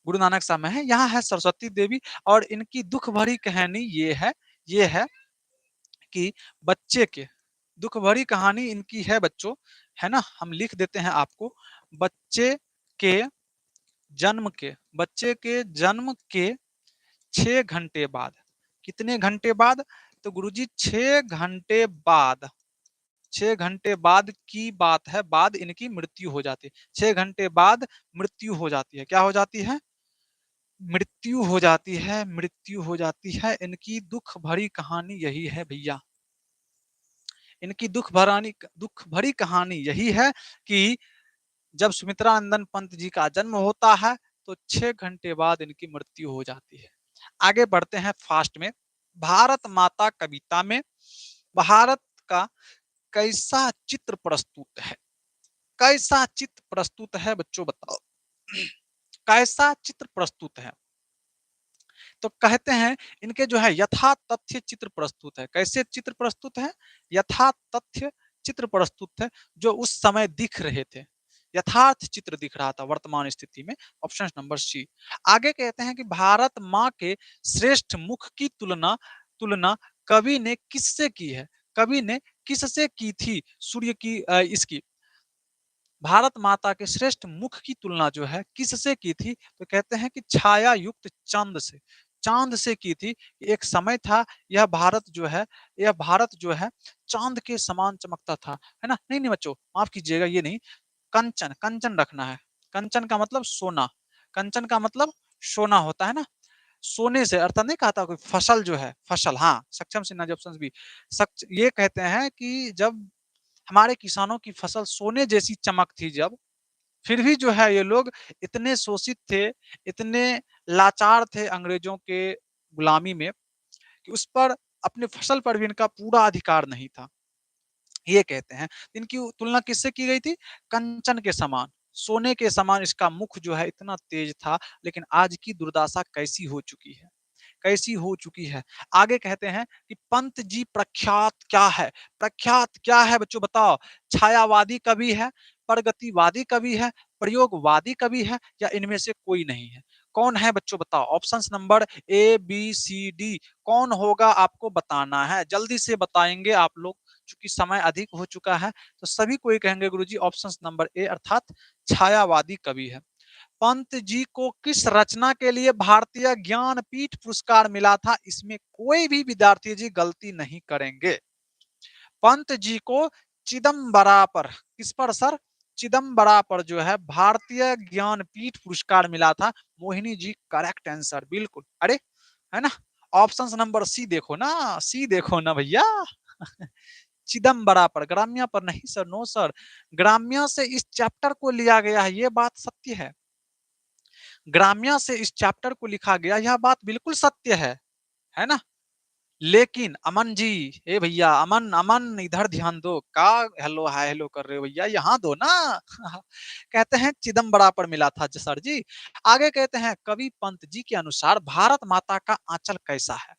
गुरु नानक साहब में है, यहाँ है सरस्वती देवी। और इनकी दुख भरी कहानी ये है कि बच्चे के, दुख भरी कहानी इनकी है बच्चों, है ना? हम लिख देते हैं आपको। बच्चे के बच्चे के जन्म के 6 घंटे बाद, कितने घंटे बाद? तो गुरुजी 6 घंटे बाद, 6 घंटे बाद की बात है, बाद इनकी मृत्यु हो जाती है। 6 घंटे बाद मृत्यु हो जाती है। क्या हो जाती है? मृत्यु हो जाती है, मृत्यु हो जाती है। इनकी दुख भरी कहानी यही है भैया। इनकी दुख भरी कहानी यही है कि जब सुमित्रानंदन पंत जी का जन्म होता है तो 6 घंटे बाद इनकी मृत्यु हो जाती है। आगे बढ़ते हैं फास्ट में। भारत माता कविता में भारत का कैसा चित्र प्रस्तुत है? कैसा चित्र प्रस्तुत है बच्चों बताओ? कैसा चित्र प्रस्तुत है? तो कहते हैं इनके जो है यथा तथ्य चित्र प्रस्तुत है। कैसे चित्र प्रस्तुत है? यथा तथ्य चित्र प्रस्तुत है, जो उस समय दिख रहे थे, यथार्थ चित्र दिख रहा था वर्तमान स्थिति में। Option number C. आगे कहते हैं कि भारत माँ के श्रेष्ठ मुख की तुलना तुलना कवि ने किससे की है? कवि ने किससे की थी? सूर्य की इसकी भारत माता के श्रेष्ठ मुख की तुलना जो है किससे की थी? तो कहते हैं कि छाया युक्त चांद से, चांद से की थी। एक समय था यह भारत जो है चांद के समान चमकता था, है ना? नहीं नहीं बच्चों माफ कीजिएगा, ये नहीं, कंचन, कंचन रखना है। कंचन का मतलब सोना, कंचन का मतलब सोना होता है ना? सोने से अर्थात नहीं कहता कोई फसल जो है, फसल, हाँ सक्षम सिन्हा जी ऑप्शन बी। ये कहते हैं कि जब हमारे किसानों की फसल सोने जैसी चमक थी जब, फिर भी जो है ये लोग इतने शोषित थे, इतने लाचार थे अंग्रेजों के गुलामी में, कि उस पर अपने फसल पर भी इनका पूरा अधिकार नहीं था। ये कहते हैं इनकी तुलना किससे की गई थी? कंचन के समान, सोने के समान इसका मुख जो है इतना तेज था। लेकिन आज की दुर्दशा कैसी हो चुकी है, कैसी हो चुकी है। आगे कहते हैं कि पंत जी प्रख्यात क्या है? प्रख्यात क्या है बच्चों बताओ? छायावादी कवि है, प्रगतिवादी कवि है, प्रयोगवादी कवि है, या इनमें से कोई नहीं है? कौन है बच्चों बताओ? Options number A B C D कौन होगा आपको बताना है। जल्दी से बताएंगे आप लोग, चूंकि समय अधिक हो चुका है तो सभी कोई कहेंगे गुरुजी ऑप्शंस नंबर ए अर्थात छायावादी कवि है। पंत जी को किस रचना के लिए भारतीय ज्ञानपीठ पुरस्कार मिला था? इसमें कोई भी विद्यार्थी जी गलती नहीं करेंगे। पंत जी को चिदम्बरा पर, किस पर सर? चिदम्बरा पर जो है भारतीय ज्ञानपीठ पुरस्कार मिला था। मोहिनी जी करेक्ट आंसर, बिल्कुल। अरे है ना, ऑप्शन नंबर सी देखो ना, सी देखो ना भैया। चिदम्बरा पर, ग्राम्या पर नहीं सर, नो सर। ग्राम्या से इस चैप्टर को लिया गया है, ये बात सत्य है। ग्राम्या से इस चैप्टर को लिखा गया, यह बात बिल्कुल सत्य है ना। लेकिन अमन जी, ए भैया अमन, अमन इधर ध्यान दो। का हेलो हाय हेलो कर रहे हो भैया, यहाँ दो ना। कहते हैं चिदम्बरा पर मिला था सर जी। आगे कहते हैं कवि पंत जी के अनुसार भारत माता का आंचल कैसा है?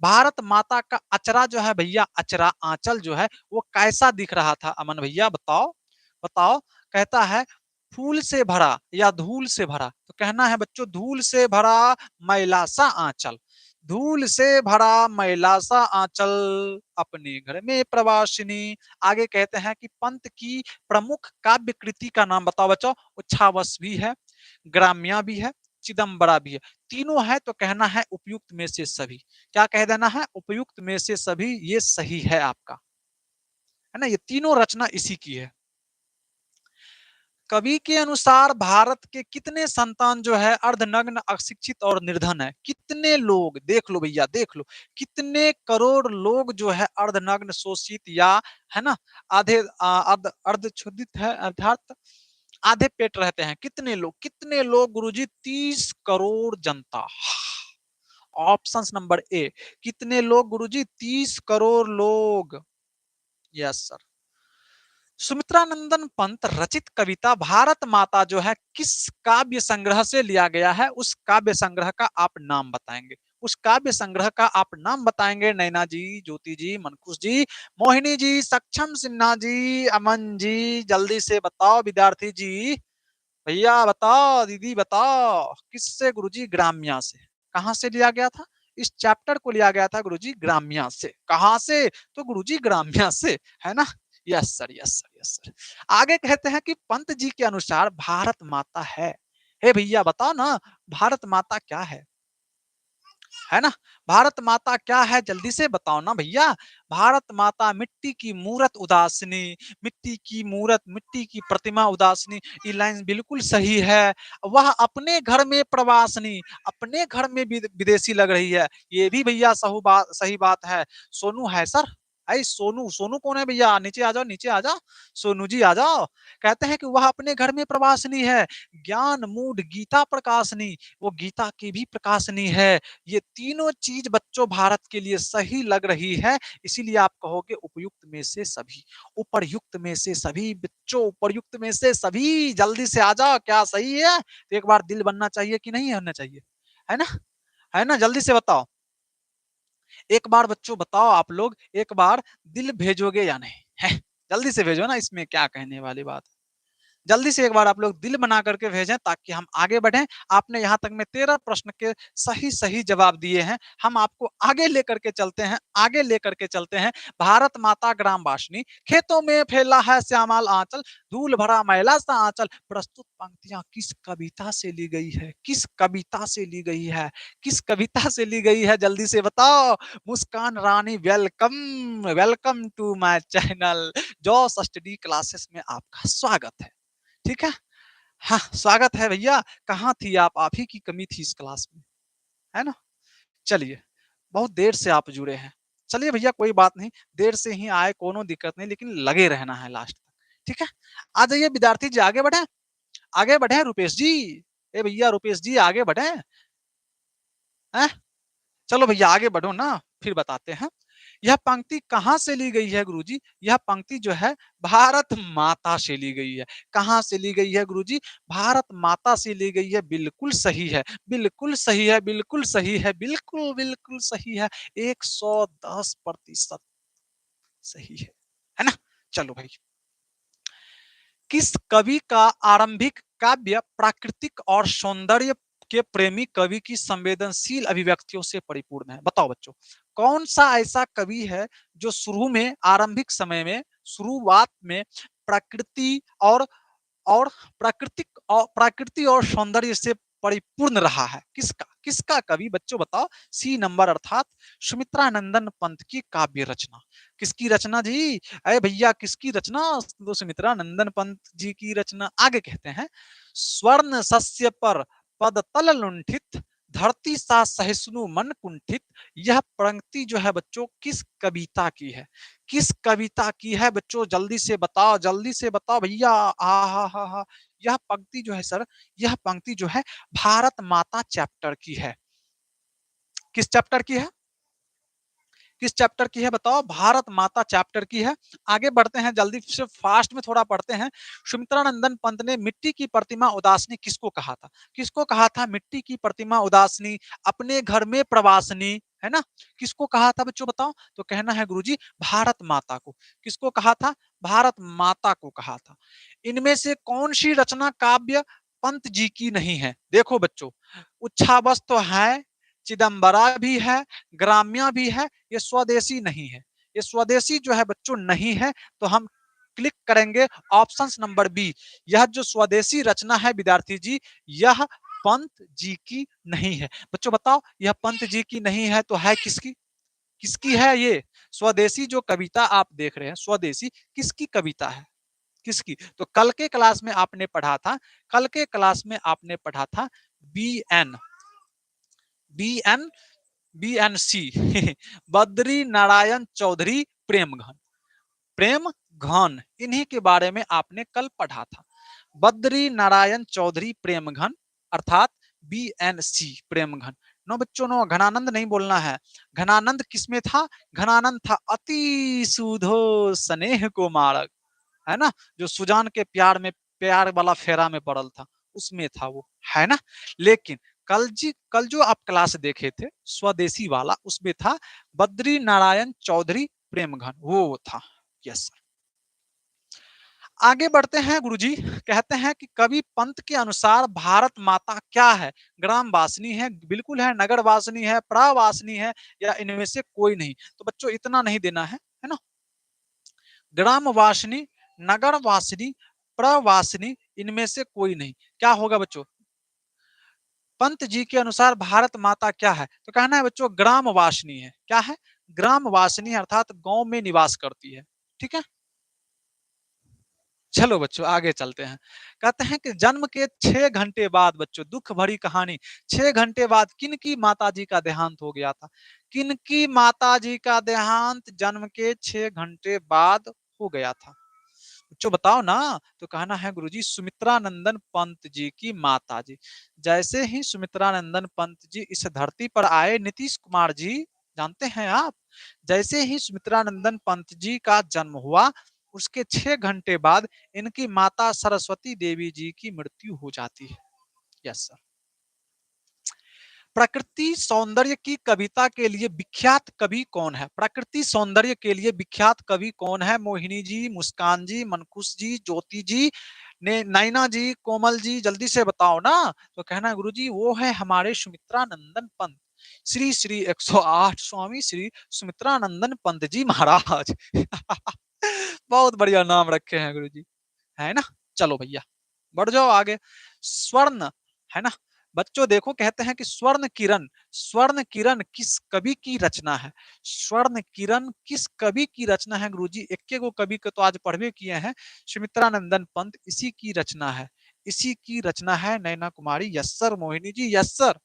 भारत माता का अचरा जो है भैया, अचरा आंचल जो है वो कैसा दिख रहा था अमन भैया बताओ? बताओ। कहता है फूल से भरा या धूल से भरा? तो कहना है बच्चों धूल से भरा मैला सा आंचल। धूल से भरा मैला सा आंचल अपने घर में प्रवासिनी। आगे कहते हैं कि पंत की प्रमुख काव्य कृति का नाम बताओ बच्चों। उच्छावस भी है, ग्राम्या भी है, चिदम्बरा भी है। तीनों है तो कहना है उपयुक्त में से सभी। क्या कह देना है? उपयुक्त में से सभी, ये सही है आपका, है ना। ये तीनों रचना इसी की है। कवि के अनुसार भारत के कितने संतान जो है अर्धनग्न, अशिक्षित और निर्धन है? कितने लोग, देख लो भैया देख लो, कितने करोड़ लोग जो है अर्धनग्न, शोषित या है ना आधे अर्धक्षुधित है, अर्थात आधे पेट रहते हैं। कितने लोग, कितने लोग गुरुजी? 30 करोड़ जनता। ऑप्शंस नंबर ए, कितने लोग गुरुजी? 30 करोड़ लोग। Yes sir. सुमित्रा नंदन पंत रचित कविता भारत माता जो है किस काव्य संग्रह से लिया गया है? उस काव्य संग्रह का आप नाम बताएंगे। उस काव्य संग्रह का आप नाम बताएंगे। नैना जी, ज्योति जी, मनकुश जी, मोहिनी जी, सक्षम सिन्हा जी, अमन जी, जल्दी से बताओ विद्यार्थी जी। भैया बताओ, दीदी बताओ, किससे गुरुजी? ग्राम्या से। कहां से लिया गया था? इस चैप्टर को लिया गया था गुरुजी ग्राम्या से। कहां से? तो गुरुजी ग्राम्या से, है ना। Yes sir, yes sir, yes sir. आगे कहते हैं कि पंत जी के अनुसार भारत माता है। हे भैया बताओ ना, भारत माता क्या है ना। भारत माता क्या है? जल्दी से बताओ ना भैया। भारत माता मिट्टी की मूरत उदासनी, मिट्टी की मूरत, मिट्टी की प्रतिमा उदासनी। ये लाइन बिल्कुल सही है। वह अपने घर में प्रवासनी, अपने घर में विदेशी लग रही है। ये भी भैया सही बात है। सोनू है सर। आई सोनू, सोनू कौन है भैया? नीचे आ जाओ, नीचे आ जाओ, सोनू जी आ जाओ। कहते हैं कि वह अपने घर में प्रवासनी है। ज्ञान मूड गीता प्रकाशनी, वो गीता की भी प्रकाशनी है। ये तीनों चीज बच्चों भारत के लिए सही लग रही है। इसीलिए आप कहोगे उपयुक्त में से सभी, उपरयुक्त में से सभी बच्चों, उपरयुक्त में से सभी। जल्दी से आ जाओ, क्या सही है? तो एक बार दिल बनना चाहिए कि नहीं होना चाहिए, है ना, है ना। जल्दी से बताओ, एक बार बच्चों बताओ आप लोग, एक बार दिल भेजोगे या नहीं है? जल्दी से भेजो ना, इसमें क्या कहने वाली बात है। जल्दी से एक बार आप लोग दिल बना करके भेजें ताकि हम आगे बढ़ें। आपने यहाँ तक में 13 प्रश्न के सही सही जवाब दिए हैं। हम आपको आगे लेकर के चलते हैं, आगे लेकर के चलते हैं। भारत माता ग्राम वासनी, खेतों में फैला है श्यामल आंचल, धूल भरा मैला सा आंचल। प्रस्तुत पंक्तियां किस कविता से ली गई है? किस कविता से ली गई है? किस कविता से ली गई है? जल्दी से बताओ। Muskan Rani welcome, welcome to my channel Jos study classes में आपका स्वागत है। ठीक है, हाँ स्वागत है भैया। कहाँ थी आप ही की कमी थी इस क्लास में, है ना। चलिए, बहुत देर से आप जुड़े हैं। चलिए भैया कोई बात नहीं, देर से ही आए कोनो दिक्कत नहीं, लेकिन लगे रहना है लास्ट तक। ठीक है, आ जाइए विद्यार्थी जी, आगे बढ़े, आगे बढ़े। रुपेश जी, ए भैया रुपेश जी आगे बढ़े हैं। चलो भैया आगे बढ़ो ना, फिर बताते हैं। यह पंक्ति कहां से ली गई है गुरुजी? यह पंक्ति जो है भारत माता से ली गई है। कहां से ली गई है गुरुजी? भारत माता से ली गई है। बिल्कुल सही है, बिल्कुल सही है, बिल्कुल सही है, बिल्कुल बिल्कुल सही है। 110% सही है ना? चलो भाई, किस कवि का आरंभिक काव्य प्राकृतिक और सौंदर्य के प्रेमी कवि की संवेदनशील अभिव्यक्तियों से परिपूर्ण है? बताओ बच्चों, कौन सा ऐसा कवि है जो शुरू में, आरंभिक समय में, शुरुआत में प्रकृति और प्रकृति और सौंदर्य से परिपूर्ण रहा है? किसका किसका कवि बच्चों बताओ? सी नंबर, अर्थात सुमित्रा नंदन पंत की काव्य रचना। किसकी रचना जी? अरे भैया किसकी रचना? तो सुमित्रा नंदन पंत जी की रचना। आगे कहते हैं, स्वर्ण सस्य पर पद तल लुंठित, धरती सा सहिष्णु मन कुंठित। यह पंक्ति जो है बच्चों किस कविता की है? किस कविता की है बच्चों? जल्दी से बताओ, जल्दी से बताओ भैया। हा। यह पंक्ति जो है सर, यह पंक्ति जो है भारत माता चैप्टर की है। किस चैप्टर की है? किस चैप्टर की है बताओ? भारत माता चैप्टर की है। आगे बढ़ते हैं, जल्दी से फास्ट में थोड़ा पढ़ते हैं। सुमित्रा नंदन पंत ने मिट्टी की प्रतिमा उदासनी किसको कहा था? किसको कहा था मिट्टी की प्रतिमा उदासनी? अपने घर में प्रवासनी, है ना? किसको कहा था बच्चों बताओ? तो कहना है गुरुजी भारत माता को। किसको कहा था? भारत माता को कहा था। इनमें से कौन सी रचना काव्य पंत जी की नहीं है? देखो बच्चों, उच्छावस तो है, चिदम्बरा भी है, ग्राम्या भी है, ये स्वदेशी नहीं है। ये स्वदेशी जो है बच्चों नहीं है, तो हम क्लिक करेंगे ऑप्शन नंबर बी। यह जो स्वदेशी रचना है विद्यार्थी जी, यह पंत जी की नहीं है। बच्चों बताओ, यह पंत जी की नहीं है तो है किसकी? किसकी है ये? स्वदेशी जो कविता आप देख रहे हैं, स्वदेशी किसकी कविता है? किसकी? तो कल के क्लास में आपने पढ़ा था, कल के क्लास में आपने पढ़ा था B N B N BNC Badri Narayan Chaudhary Premghan. Premghan, इन्हीं के बारे में आपने कल पढ़ा था। बद्री नारायण चौधरी प्रेमघन, अर्थात BNC प्रेमघन। नो बच्चों नो, घनानंद नहीं बोलना है। घनानंद किसमें था? घनानंद था अति सुधो स्नेह को मारक, है ना? जो सुजान के प्यार में, प्यार वाला फेरा में पड़ल था, उसमें था वो, है ना? लेकिन कल जो आप क्लास देखे थे स्वदेशी वाला, उसमें था बद्री नारायण चौधरी प्रेमघन, वो था। Yes sir. आगे बढ़ते हैं गुरुजी, कहते हैं कि कवि पंत के अनुसार भारत माता क्या है? ग्राम वासनी है, बिल्कुल है, नगर वासनी है, प्रवासनी है, या इनमें से कोई नहीं? तो बच्चों इतना नहीं देना है ना? ग्राम वासनी, नगर वासनी, प्रवासनी, इनमें से कोई नहीं। क्या होगा बच्चों? पंत जी के अनुसार भारत माता क्या है? तो कहना है बच्चों ग्राम वासनी है। क्या है? ग्राम वासनी, अर्थात गांव में निवास करती है। ठीक है, चलो बच्चों आगे चलते हैं। कहते हैं कि जन्म के 6 घंटे बाद बच्चों, दुख भरी कहानी, 6 घंटे बाद किनकी माता जी का देहांत हो गया था? किनकी माता जी का देहांत जन्म के 6 घंटे बाद हो गया था? बच्चों बताओ ना। तो कहना है गुरुजी सुमित्रा नंदन पंत जी की माता जी। जैसे ही सुमित्रा नंदन पंत जी इस धरती पर आए, नीतीश कुमार जी, जानते हैं आप, जैसे ही सुमित्रा नंदन पंत जी का जन्म हुआ, उसके 6 घंटे बाद इनकी माता सरस्वती देवी जी की मृत्यु हो जाती है। Yes sir. प्रकृति सौंदर्य की कविता के लिए विख्यात कवि कौन है? प्रकृति सौंदर्य के लिए विख्यात कवि कौन है? मोहिनी जी, मुस्कान जी, मनकुश जी, ज्योति जी, ने नैना जी, कोमल जी, जल्दी से बताओ ना। तो कहना है गुरुजी वो है हमारे सुमित्रा नंदन पंत, श्री श्री 108 स्वामी श्री सुमित्रा नंदन पंत जी महाराज। बहुत बढ़िया नाम रखे हैं गुरुजी, है ना? चलो भैया बढ़ जाओ आगे। स्वर्ण, है ना? बच्चों देखो, कहते हैं कि स्वर्ण किरण, स्वर्ण किरण किस कवि की रचना है? स्वर्ण किरण किस कवि की रचना है गुरुजी? एक गो कवि को तो आज पढ़वे किए हैं, सुमित्रा नंदन पंत, इसी की रचना है, इसी की रचना है Naina Kumari. Yes sir. Mohini ji yes sir.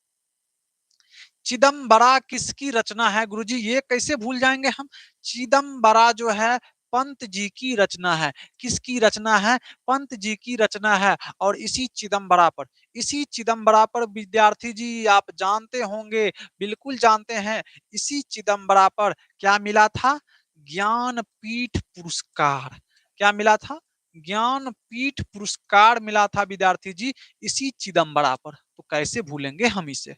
Chidambara किसकी रचना है गुरुजी? ये कैसे भूल जाएंगे हम? चिदम्बरा जो है पंत जी की रचना है। किसकी रचना है? पंत जी की रचना है। और इसी चिदम्बरा पर विद्यार्थी जी आप जानते होंगे, बिल्कुल जानते हैं, इसी चिदम्बरा पर क्या मिला था? ज्ञानपीठ पुरस्कार। क्या मिला था? ज्ञानपीठ पुरस्कार मिला था विद्यार्थी जी इसी चिदम्बरा पर। तो कैसे भूलेंगे हम इसे,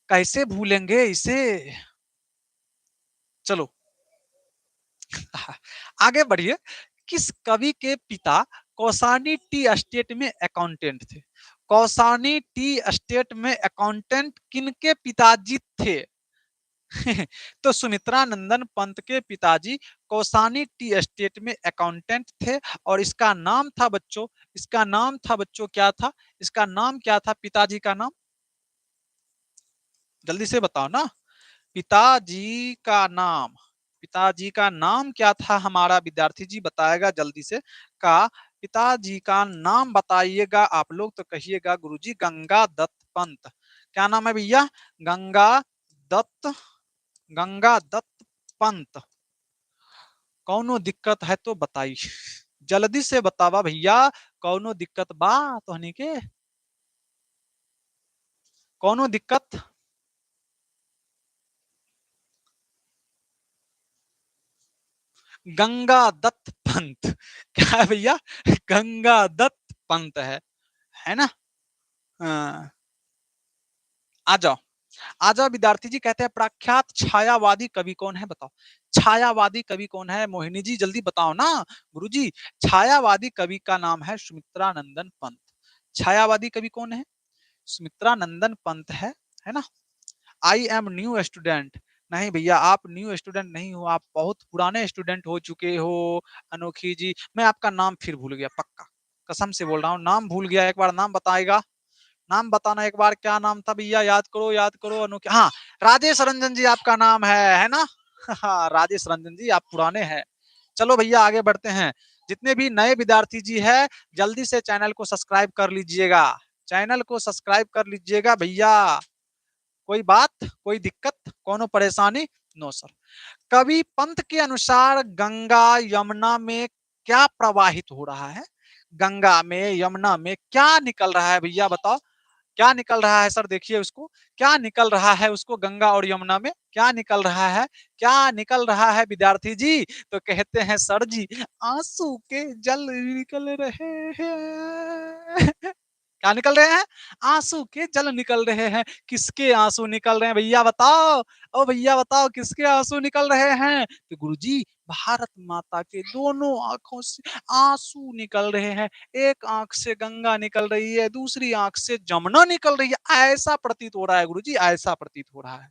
कैसे भूलेंगे इसे? चलो आगे बढ़िए। किस कवि के पिता कौसानी टी एस्टेट में अकाउंटेंट थे? कौसानी टी एस्टेट में अकाउंटेंट किनके पिताजी थे? तो सुमित्रा नंदन पंत के पिताजी कौसानी टी एस्टेट में अकाउंटेंट थे। और इसका नाम था बच्चों, इसका नाम था बच्चों, क्या था? इसका नाम क्या था पिताजी का नाम? जल्दी से बताओ ना। पिताजी का नाम, पिताजी का नाम क्या था हमारा? विद्यार्थी जी बताएगा जल्दी से। का पिताजी का नाम बताइएगा आप लोग, तो कहिएगा गुरुजी गंगा दत्त पंत। क्या नाम है भैया? गंगा दत्त, गंगा दत्त पंत। कौनो दिक्कत है तो बताइए, जल्दी से बतावा भैया। कौनो दिक्कत बा तो हनी के? कौनो दिक्कत? गंगा दत्त पंत। क्या है भैया? गंगा दत्त पंत है ना? हाँ। आ जाओ, आ जाओ विद्यार्थी जी। कहते हैं प्रख्यात छायावादी कवि कौन है? बताओ, छायावादी कवि कौन है? मोहिनी जी जल्दी बताओ ना। गुरुजी, छायावादी कवि का नाम है सुमित्रा नंदन पंत। छायावादी कवि कौन है? सुमित्रा नंदन पंत है ना? I am new student. नहीं भैया, आप न्यू स्टूडेंट नहीं हो, आप बहुत पुराने स्टूडेंट हो चुके हो। अनोखी जी, मैं आपका नाम फिर भूल गया, पक्का कसम से बोल रहा हूँ, नाम भूल गया। एक बार नाम बताएगा, नाम बताना एक बार। क्या नाम था भैया? याद करो, याद करो। अनोखी, हाँ, राजेश रंजन जी आपका नाम है ना? हाँ, राजेश रंजन जी, आप पुराने हैं। चलो भैया आगे बढ़ते हैं। जितने भी नए विद्यार्थी जी है, जल्दी से चैनल को सब्सक्राइब कर लीजिएगा, चैनल को सब्सक्राइब कर लीजिएगा भैया। कोई बात, कोई दिक्कत, कोनो परेशानी? No sir. कवि पंत के अनुसार गंगा यमुना में क्या प्रवाहित हो रहा है? गंगा में यमुना में क्या निकल रहा है भैया? बताओ क्या निकल रहा है? सर देखिए उसको, क्या निकल रहा है उसको? गंगा और यमुना में क्या निकल रहा है? क्या निकल रहा है विद्यार्थी जी? तो कहते हैं सर जी, आंसू के जल निकल रहे हैं। क्या निकल रहे हैं? आंसू के जल निकल रहे हैं। किसके आंसू निकल रहे हैं भैया बताओ? ओ भैया बताओ, किसके आंसू निकल रहे हैं? तो गुरुजी, भारत माता के दोनों आंखों से आंसू निकल रहे हैं। एक आंख से गंगा निकल रही है, दूसरी आंख से जमुना निकल रही है। ऐसा प्रतीत हो रहा है गुरुजी, ऐसा प्रतीत हो रहा है।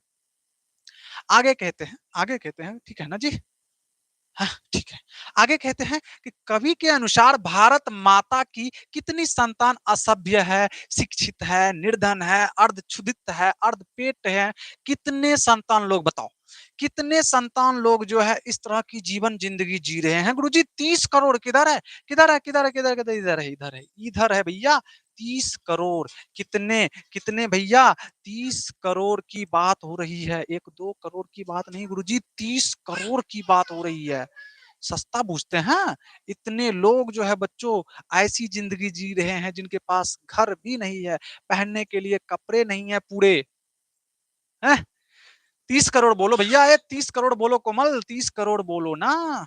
आगे कहते हैं, आगे कहते हैं, ठीक है ना जी? हाँ, ठीक है। आगे कहते हैं कि कवि के अनुसार भारत माता की कितनी संतान असभ्य है, शिक्षित है, निर्धन है, अर्धक्षुधित है, अर्धपेट है? कितने संतान लोग बताओ? कितने संतान लोग जो है इस तरह की जीवन जिंदगी जी रहे हैं? गुरुजी 30 करोड़। किधर है? किधर है? किधर है? किधर किधर? इधर है, इधर है, इधर है भैया। 30 करोड़। कितने, कितने भैया? 30 करोड़ की बात हो रही है, 1-2 करोड़ की बात नहीं गुरुजी, 30 करोड़ की बात हो रही है। सस्ता पूछते हैं? इतने लोग जो है बच्चों ऐसी जिंदगी जी रहे हैं जिनके पास घर भी नहीं है, पहनने के लिए कपड़े नहीं है पूरे, हैं? 30 करोड़ बोलो भैया, 30 करोड़ बोलो कोमल, 30 करोड़ बोलो ना।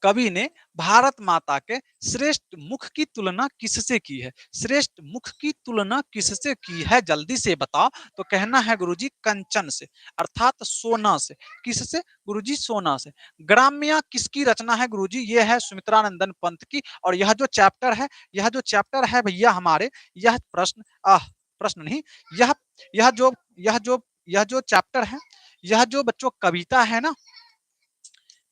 कवि ने भारत माता के श्रेष्ठ मुख की तुलना किससे की है? श्रेष्ठ मुख की तुलना किससे की है? जल्दी से बताओ। तो कहना है गुरुजी कंचन से, अर्थात सोना से। किससे? गुरुजी सोना से। ग्राम्या किसकी रचना है गुरुजी? ये है सुमित्रानंदन पंत की। और यह जो चैप्टर है, यह जो चैप्टर है भैया हमारे, यह प्रश्न प्रश्न नहीं, यह यह जो यह जो यह जो चैप्टर है, यह जो बच्चों कविता है ना,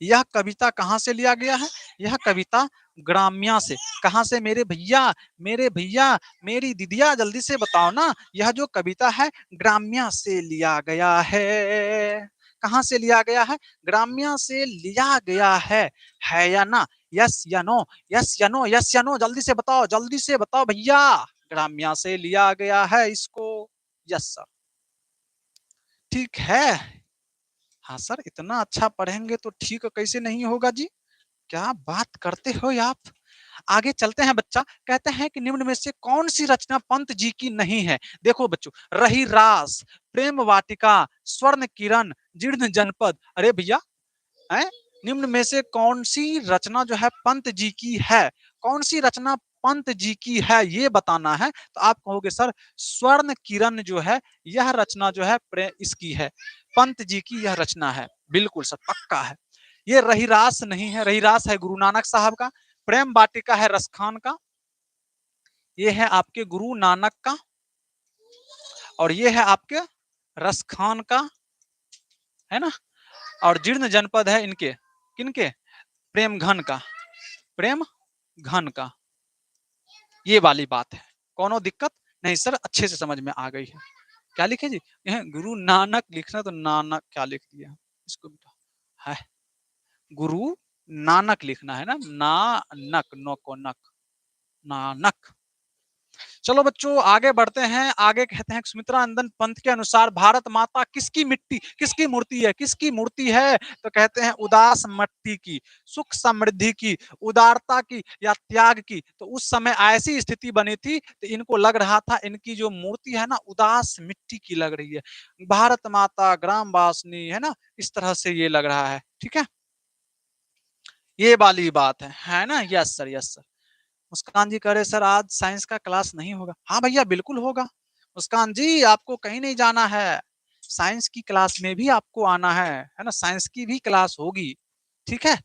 यह कविता कहाँ से लिया गया है? यह कविता ग्राम्या से। कहाँ से मेरे भैया? मेरे भैया, मेरी दीदिया जल्दी से बताओ ना। यह जो कविता है ग्राम्या से लिया गया है। कहाँ से लिया गया है? ग्राम्या से लिया गया है या ना? यस या नो? यस या नो? यस या नो? जल्दी से बताओ, जल्दी से बताओ भैया। ग्राम्या से लिया गया है इसको। यस सर, ठीक है। हाँ सर, इतना अच्छा पढ़ेंगे तो ठीक कैसे नहीं होगा जी? क्या बात करते हो आप? आगे चलते हैं बच्चा, कहते हैं कि निम्न में से कौन सी रचना पंत जी की नहीं है? देखो बच्चों, रही रास, प्रेम वाटिका, स्वर्ण किरण, जीर्ण जनपद। अरे भैया, हैं? निम्न में से कौन सी रचना जो है पंत जी की है? कौन सी रचना पंत जी की है ये बताना है। तो आप कहोगे सर स्वर्ण किरण जो है यह रचना जो है इसकी है, पंत जी की यह रचना है। बिल्कुल सर, पक्का है। ये रहीरास नहीं है, रहीरास है गुरु नानक साहब का, प्रेम वाटिका है रसखान का, ये है आपके गुरु नानक का, और ये है आपके रसखान का, है ना। और जीर्ण जनपद है इनके, किनके? प्रेम घन का, प्रेम घन का। ये वाली बात है, कोनो दिक्कत नहीं सर, अच्छे से समझ में आ गई है। क्या लिखे जी? गुरु नानक लिखना तो नानक क्या लिख दिया इसको बेटा, है गुरु नानक लिखना है ना, नानक, नो को नक, नानक। चलो बच्चों आगे बढ़ते हैं। आगे कहते हैं सुमित्रा नंदन पंत के अनुसार भारत माता किसकी मिट्टी, किसकी मूर्ति है? किसकी मूर्ति है? तो कहते हैं उदास मिट्टी की, सुख समृद्धि की, उदारता की या त्याग की। तो उस समय ऐसी स्थिति बनी थी तो इनको लग रहा था इनकी जो मूर्ति है ना उदास मिट्टी की लग रही है, भारत माता ग्राम वासनी, है ना, इस तरह से ये लग रहा है। ठीक है, ये वाली बात है ना। Yes sir, yes sir. Muskan ji कह रहे सर आज साइंस का क्लास नहीं होगा। हाँ भैया बिल्कुल होगा। मुस्कान जी आपको कहीं नहीं जाना है, साइंस की क्लास में भी आपको आना है ना, साइंस की भी क्लास होगी। ठीक है,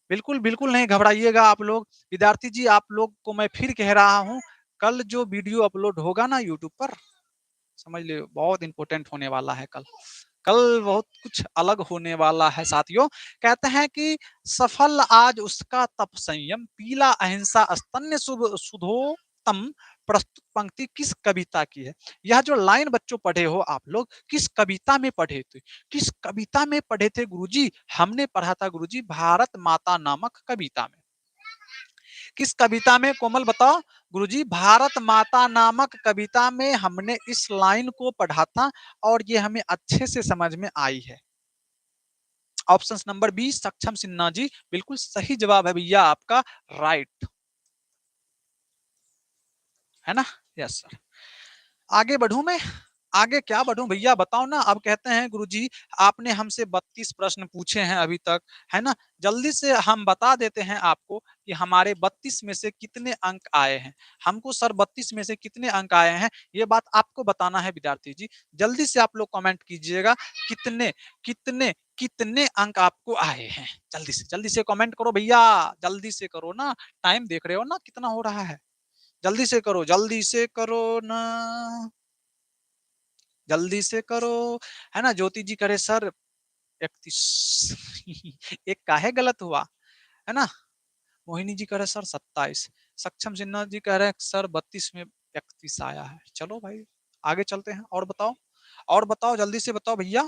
बिल्कुल बिल्कुल नहीं घबराइएगा आप लोग। विद्यार्थी जी आप लोग को मैं फिर कह रहा हूँ, कल जो वीडियो अपलोड होगा ना यूट्यूब पर, समझ लो बहुत इंपॉर्टेंट होने वाला है कल। कल बहुत कुछ अलग होने वाला है साथियों। कहते हैं कि सफल आज उसका तप संयम, पीला अहिंसा स्तन्य सुधोतम, प्रस्तुत पंक्ति किस कविता की है? यह जो लाइन बच्चों पढ़े हो आप लोग किस कविता में पढ़े थे? किस कविता में पढ़े थे गुरुजी? हमने पढ़ा था गुरुजी भारत माता नामक कविता में। किस कविता में कोमल बताओ? गुरुजी भारत माता नामक कविता में हमने इस लाइन को पढ़ा था और ये हमें अच्छे से समझ में आई है। ऑप्शन नंबर बी सक्षम सिन्हा जी बिल्कुल सही जवाब है भैया आपका, राइट है ना। Yes sir. आगे बढ़ूं मैं, आगे क्या बढ़ूं भैया बताओ ना। अब कहते हैं गुरुजी आपने हमसे 32 प्रश्न पूछे हैं अभी तक, है ना, जल्दी से हम बता देते हैं आपको कि हमारे 32 में से कितने अंक आए हैं। हमको सर 32 में से कितने अंक आए हैं ये बात आपको बताना है विद्यार्थी जी। जल्दी से आप लोग कमेंट कीजिएगा कितने कितने कितने अंक आपको आए हैं। जल्दी से कमेंट करो भैया, जल्दी से करो ना, टाइम देख रहे हो ना कितना हो रहा है, जल्दी से करो ना, जल्दी से करो, है ना। ज्योति जी करे सर 31 एक काहे गलत हुआ, है ना। मोहिनी जी कह रहे सर 27, सक्षम सिन्हा जी कह रहे हैं सर 32 में 31 आया है। चलो भाई आगे चलते हैं, और बताओ, और बताओ जल्दी से बताओ भैया।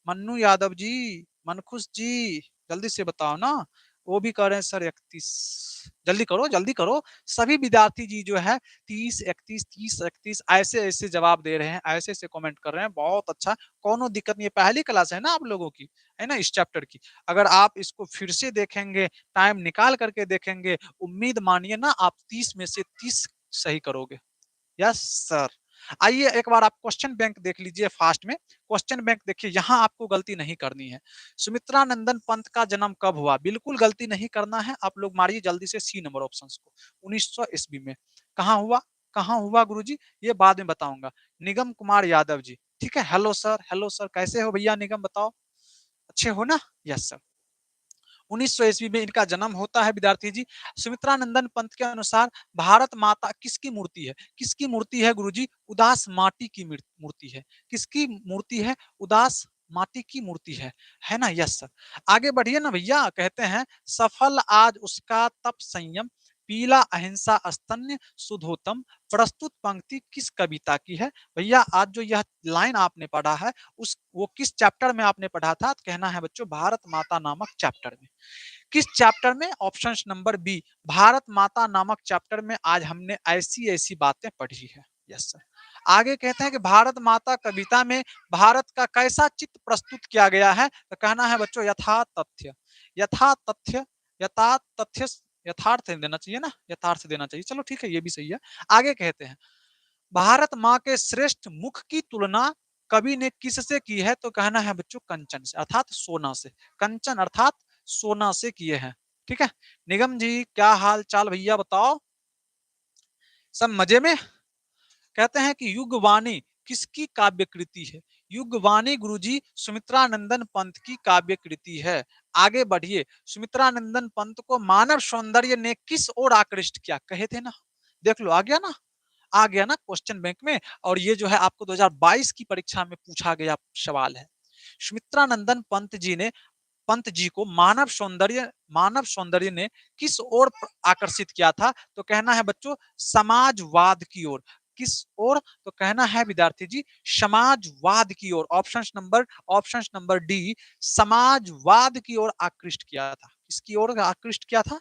मन्नू यादव जी, मनखुश जी जल्दी से बताओ ना, वो भी कह रहे हैं सर 31। जल्दी करो जल्दी करो। सभी विद्यार्थी जी जो है 30 31 30 31 ऐसे ऐसे जवाब दे रहे हैं, ऐसे ऐसे कमेंट कर रहे हैं, बहुत अच्छा। कोनो दिक्कत नहीं है, पहली क्लास है ना आप लोगों की, है ना, इस चैप्टर की। अगर आप इसको फिर से देखेंगे, टाइम निकाल करके देखेंगे, उम्मीद मानिए ना आप 30 में से 30 सही करोगे। Yes sir. आइए एक बार आप क्वेश्चन बैंक देख लीजिए फास्ट में। क्वेश्चन बैंक देखिए, यहां आपको गलती नहीं करनी है। सुमित्रा नंदन पंत का जन्म कब हुआ? बिल्कुल गलती नहीं करना है आप लोग, मारिए जल्दी से सी नंबर ऑप्शन को। 1900 ईस्वी में। कहां हुआ, कहां हुआ गुरुजी? ये बाद में बताऊंगा। निगम कुमार यादव जी, ठीक है। हेलो सर, हेलो सर, कैसे हो भैया निगम, बताओ अच्छे हो ना? Yes sir. 1900 ईस्वी में इनका जन्म होता है विद्यार्थी जी। सुमित्रा नंदन पंत के अनुसार भारत माता किसकी मूर्ति है? किसकी मूर्ति है गुरुजी? उदास माटी की मूर्ति है। किसकी मूर्ति है? उदास माटी की मूर्ति है ना। Yes sir. आगे बढ़िए ना भैया। कहते हैं सफल आज उसका तप संयम, पीला अहिंसा स्तन्य सुधोतम, प्रस्तुत पंक्ति किस कविता की है? भैया आज जो यह लाइन आपने पढ़ा है उस वो किस चैप्टर में आपने पढ़ा था? तो कहना है बच्चों भारत माता नामक चैप्टर में। किस चैप्टर में? ऑप्शन नंबर बी भारत माता नामक चैप्टर में आज हमने ऐसी ऐसी बातें पढ़ी है। Yes sir. आगे कहते हैं कि भारत माता कविता में भारत का कैसा चित्र प्रस्तुत किया गया है, तो कहना है बच्चों यथा तथ्य, यथा तथ्य, यथा तथ्य, यथार्थ देना चाहिए ना, यथार्थ देना चाहिए, चलो ठीक है ये भी सही है। आगे कहते हैं भारत माँ के श्रेष्ठ मुख की तुलना कवि ने किससे की है, तो कहना है बच्चों कंचन से अर्थात सोना से, कंचन अर्थात सोना से किए हैं। ठीक है, निगम जी क्या हाल चाल भैया बताओ, सब मजे में। कहते हैं कि युगवाणी किसकी काव्य कृति है, युगवाणी गुरुजी सुमित्रानंदन पंत की काव्य कृति है। आगे बढ़िए, सुमित्रानंदन पंत को मानव सौंदर्य ने किस ओर आकृष्ट किया, कहे थे ना, देख लो आ गया ना, आ गया ना क्वेश्चन बैंक में। और ये जो है आपको 2022 की परीक्षा में पूछा गया सवाल है। सुमित्रानंदन पंत जी को मानव सौंदर्य ने किस ओर आकर्षित किया था, तो कहना है बच्चों समाजवाद की ओर। किस ओर, तो कहना है विद्यार्थी जी समाजवाद की ओर। ऑप्शन नंबर डी समाजवाद की ओर आकृष्ट किया था। किसकी ओर आकृष्ट किया था,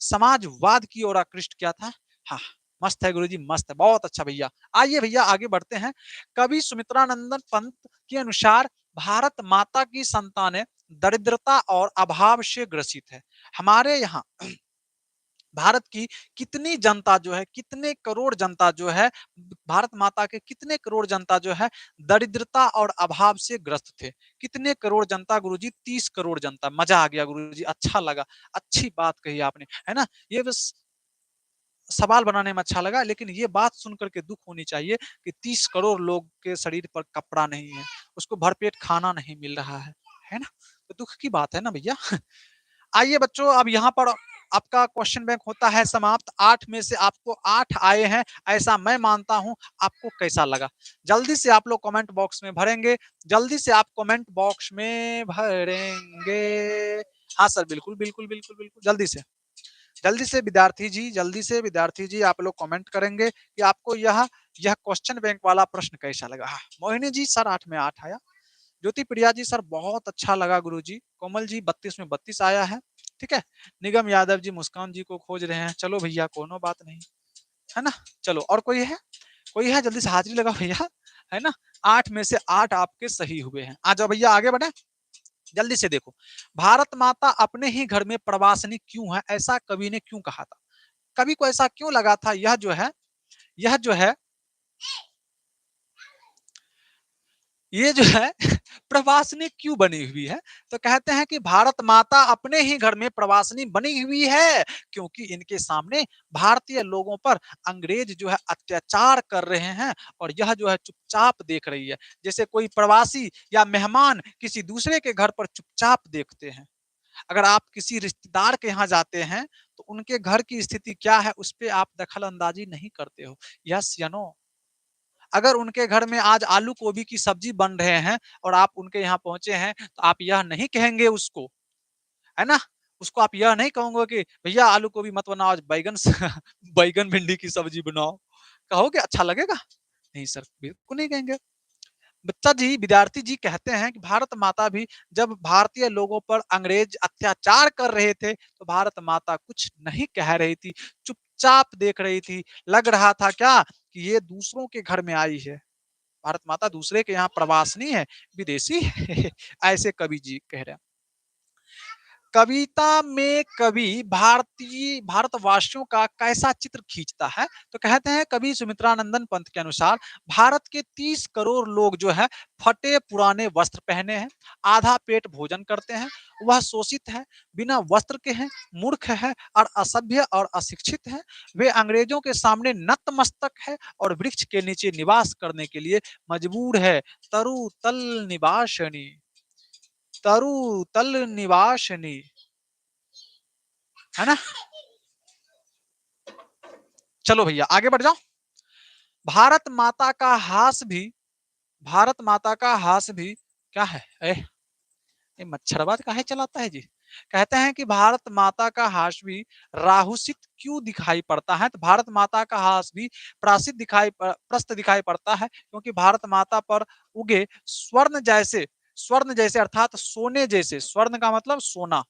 समाजवाद की ओर आकृष्ट किया था। हाँ मस्त है गुरुजी, मस्त है, बहुत अच्छा भैया। आइए भैया आगे बढ़ते हैं। कवि सुमित्रानंदन पंत के अनुसार भारत माता की संतानें दरिद्रता और अभाव से ग्रसित है। हमारे यहाँ भारत की कितनी जनता जो है, कितने करोड़ जनता जो है, भारत माता के कितने करोड़ जनता जो है दरिद्रता और अभाव से ग्रस्त थे। कितने करोड़ जनता गुरुजी, 30 करोड़ जनता। मजा आ गया गुरुजी, अच्छा लगा, अच्छी बात कही आपने, है ना। ये बस सवाल बनाने में अच्छा लगा, लेकिन ये बात सुनकर के दुख होनी चाहिए कि 30 करोड़ लोग के शरीर पर कपड़ा नहीं है, उसको भरपेट खाना नहीं मिल रहा है ना, तो दुख की बात है ना भैया। आइए बच्चों, अब यहाँ पर आपका क्वेश्चन बैंक होता है समाप्त। 8 में से आपको 8 आए हैं, ऐसा मैं मानता हूं। आपको कैसा लगा, जल्दी से आप लोग कमेंट बॉक्स में भरेंगे, जल्दी से आप कमेंट बॉक्स में भरेंगे। हाँ सर, बिल्कुल बिल्कुल बिल्कुल बिल्कुल, जल्दी से विद्यार्थी जी, जल्दी से विद्यार्थी जी आप लोग कमेंट करेंगे कि आपको यह क्वेश्चन बैंक वाला प्रश्न कैसा लगा। हाँ, मोहिनी जी सर 8 में 8 आया। ज्योति प्रिया जी सर बहुत अच्छा लगा गुरुजी। कोमल जी 32 में 32 आया है। ठीक है, निगम यादव जी मुस्कान जी को खोज रहे हैं, चलो भैया कोनो बात नहीं, है ना। चलो और कोई है, कोई है, जल्दी से हाजिरी लगा भैया, है ना। 8 में से 8 आपके सही हुए हैं। आ जाओ भैया आगे बढ़े, जल्दी से देखो। भारत माता अपने ही घर में प्रवासिनी क्यों है, ऐसा कवि ने क्यों कहा था, कवि को ऐसा क्यों लगा था, यह जो है ये जो है प्रवासिनी क्यों बनी हुई है, तो कहते हैं कि भारत माता अपने ही घर में प्रवासिनी बनी हुई है क्योंकि इनके सामने भारतीय लोगों पर अंग्रेज जो है अत्याचार कर रहे हैं और यह जो है चुपचाप देख रही है। जैसे कोई प्रवासी या मेहमान किसी दूसरे के घर पर चुपचाप देखते हैं। अगर आप किसी रिश्तेदार के यहाँ जाते हैं तो उनके घर की स्थिति क्या है उस पर आप दखल अंदाजी नहीं करते हो। यस या नो। अगर उनके घर में आज आलू गोभी की सब्जी बन रहे हैं और आप उनके यहाँ पहुंचे हैं तो आप यह नहीं कहेंगे उसको, है ना, उसको आप यह नहीं कहोगे कि भैया आलू गोभी मत बनाओ, आज बैगन बैगन भिंडी की सब्जी बनाओ, कहोगे अच्छा लगेगा? नहीं सर, बिल्कुल नहीं कहेंगे। बच्चा जी, विद्यार्थी जी कहते हैं कि भारत माता भी जब भारतीय लोगों पर अंग्रेज अत्याचार कर रहे थे तो भारत माता कुछ नहीं कह रही थी, चुपचाप देख रही थी। लग रहा था क्या कि ये दूसरों के घर में आई है, भारत माता दूसरे के यहाँ प्रवासनी है, विदेशी है। ऐसे कवि जी कह रहे हैं। कविता में कवि भारतवासियों का कैसा चित्र खींचता है, तो कहते हैं कवि सुमित्रानंदन पंत के अनुसार भारत के 30 करोड़ लोग जो है फटे पुराने वस्त्र पहने हैं, आधा पेट भोजन करते हैं, वह शोषित है, बिना वस्त्र के हैं, मूर्ख है और असभ्य और अशिक्षित है। वे अंग्रेजों के सामने नतमस्तक है और वृक्ष के नीचे निवास करने के लिए मजबूर है। तरु तल निवासनी, तरु तल निवासनी, है ना। चलो भैया आगे बढ़ जाओ। भारत माता का हास भी, भारत माता का हास भी क्या है, ये मच्छरबाज काहे चलाता है जी। कहते हैं कि भारत माता का हास भी राहुसित क्यों दिखाई पड़ता है, तो भारत माता का हास भी प्रस्त दिखाई पड़ता है क्योंकि भारत माता पर उगे स्वर्ण जैसे अर्थात सोने जैसे, स्वर्ण का मतलब सोना,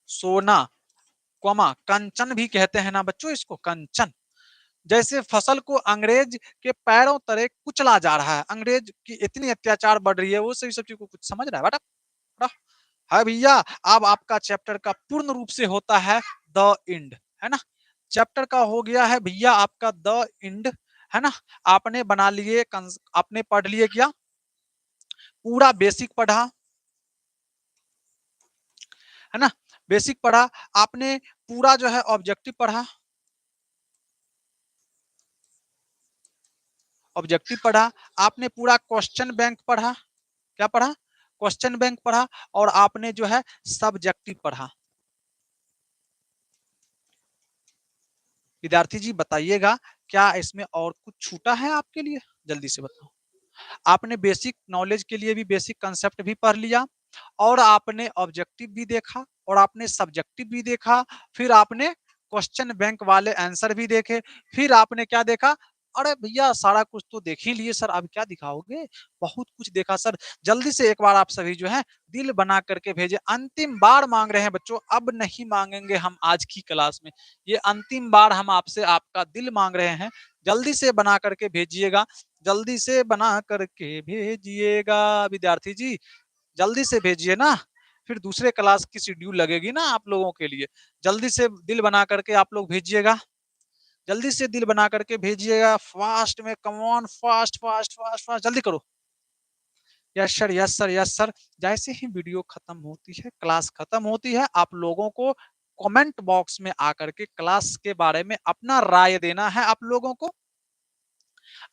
सोना, कंचन भी कहते हैं ना बच्चों इसको, कंचन, जैसे फसल को अंग्रेज के पैरों तले कुचला जा रहा है, अंग्रेज की इतनी अत्याचार बढ़ रही है, वो सभी सब चीज को कुछ समझ रहा है बेटा? बेटा? है भैया। अब आपका चैप्टर का पूर्ण रूप से होता है द इंड, है ना? चैप्टर का हो गया है भैया आपका द इंड, है ना? आपने बना लिए, आपने पढ़ लिए क्या? पूरा बेसिक पढ़ा, है ना? बेसिक पढ़ा आपने, पूरा जो है ऑब्जेक्टिव पढ़ा, ऑब्जेक्टिव पढ़ा आपने, पूरा क्वेश्चन बैंक पढ़ा, क्या पढ़ा? क्वेश्चन बैंक पढ़ा, और आपने जो है सब्जेक्टिव पढ़ा। विद्यार्थी जी बताइएगा, क्या इसमें और कुछ छूटा है आपके लिए? जल्दी से बताओ। आपने बेसिक नॉलेज के लिए भी बेसिक कंसेप्ट भी पढ़ लिया, और आपने ऑब्जेक्टिव भी देखा, और आपने सब्जेक्टिव भी देखा, फिर आपने क्वेश्चन बैंक वाले आंसर भी देखे, फिर आपने क्या देखा? अरे भैया सारा कुछ तो देख ही लिए सर, अब क्या दिखाओगे? बहुत कुछ देखा सर। जल्दी से एक बार आप सभी जो है दिल बना करके भेजे। अंतिम बार मांग रहे हैं बच्चों, अब नहीं मांगेंगे हम आज की क्लास में, ये अंतिम बार हम आपसे आपका दिल मांग रहे हैं। जल्दी से बना करके भेजिएगा, जल्दी से बना करके भेजिएगा विद्यार्थी जी, जल्दी से भेजिए ना, फिर दूसरे क्लास की शेड्यूल लगेगी ना आप लोगों के लिए। जल्दी से दिल बना करके आप लोग भेजिएगा, जल्दी से दिल बना करके भेजिएगा, फास्ट में, come on, fast fast fast fast, जल्दी करो। Yes sir, yes sir, yes sir. जैसे ही वीडियो खत्म होती है, क्लास खत्म होती है, आप लोगों को कमेंट बॉक्स में आकर के क्लास के बारे में अपना राय देना है। आप लोगों को,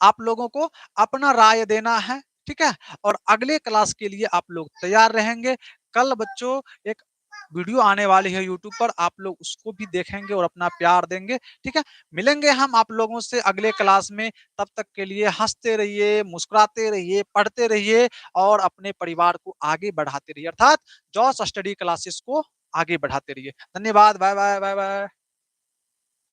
आप लोगों को अपना राय देना है, ठीक है? और अगले क्लास के लिए आप लोग तैयार रहेंगे। कल बच्चों एक वीडियो आने वाली है यूट्यूब पर, आप लोग उसको भी देखेंगे और अपना प्यार देंगे, ठीक है? मिलेंगे हम आप लोगों से अगले क्लास में, तब तक के लिए हंसते रहिए, मुस्कुराते रहिए, पढ़ते रहिए, और अपने परिवार को आगे बढ़ाते रहिए, अर्थात जॉस स्टडी क्लासेस को आगे बढ़ाते रहिए। धन्यवाद, बाय बाय, बाय बाय।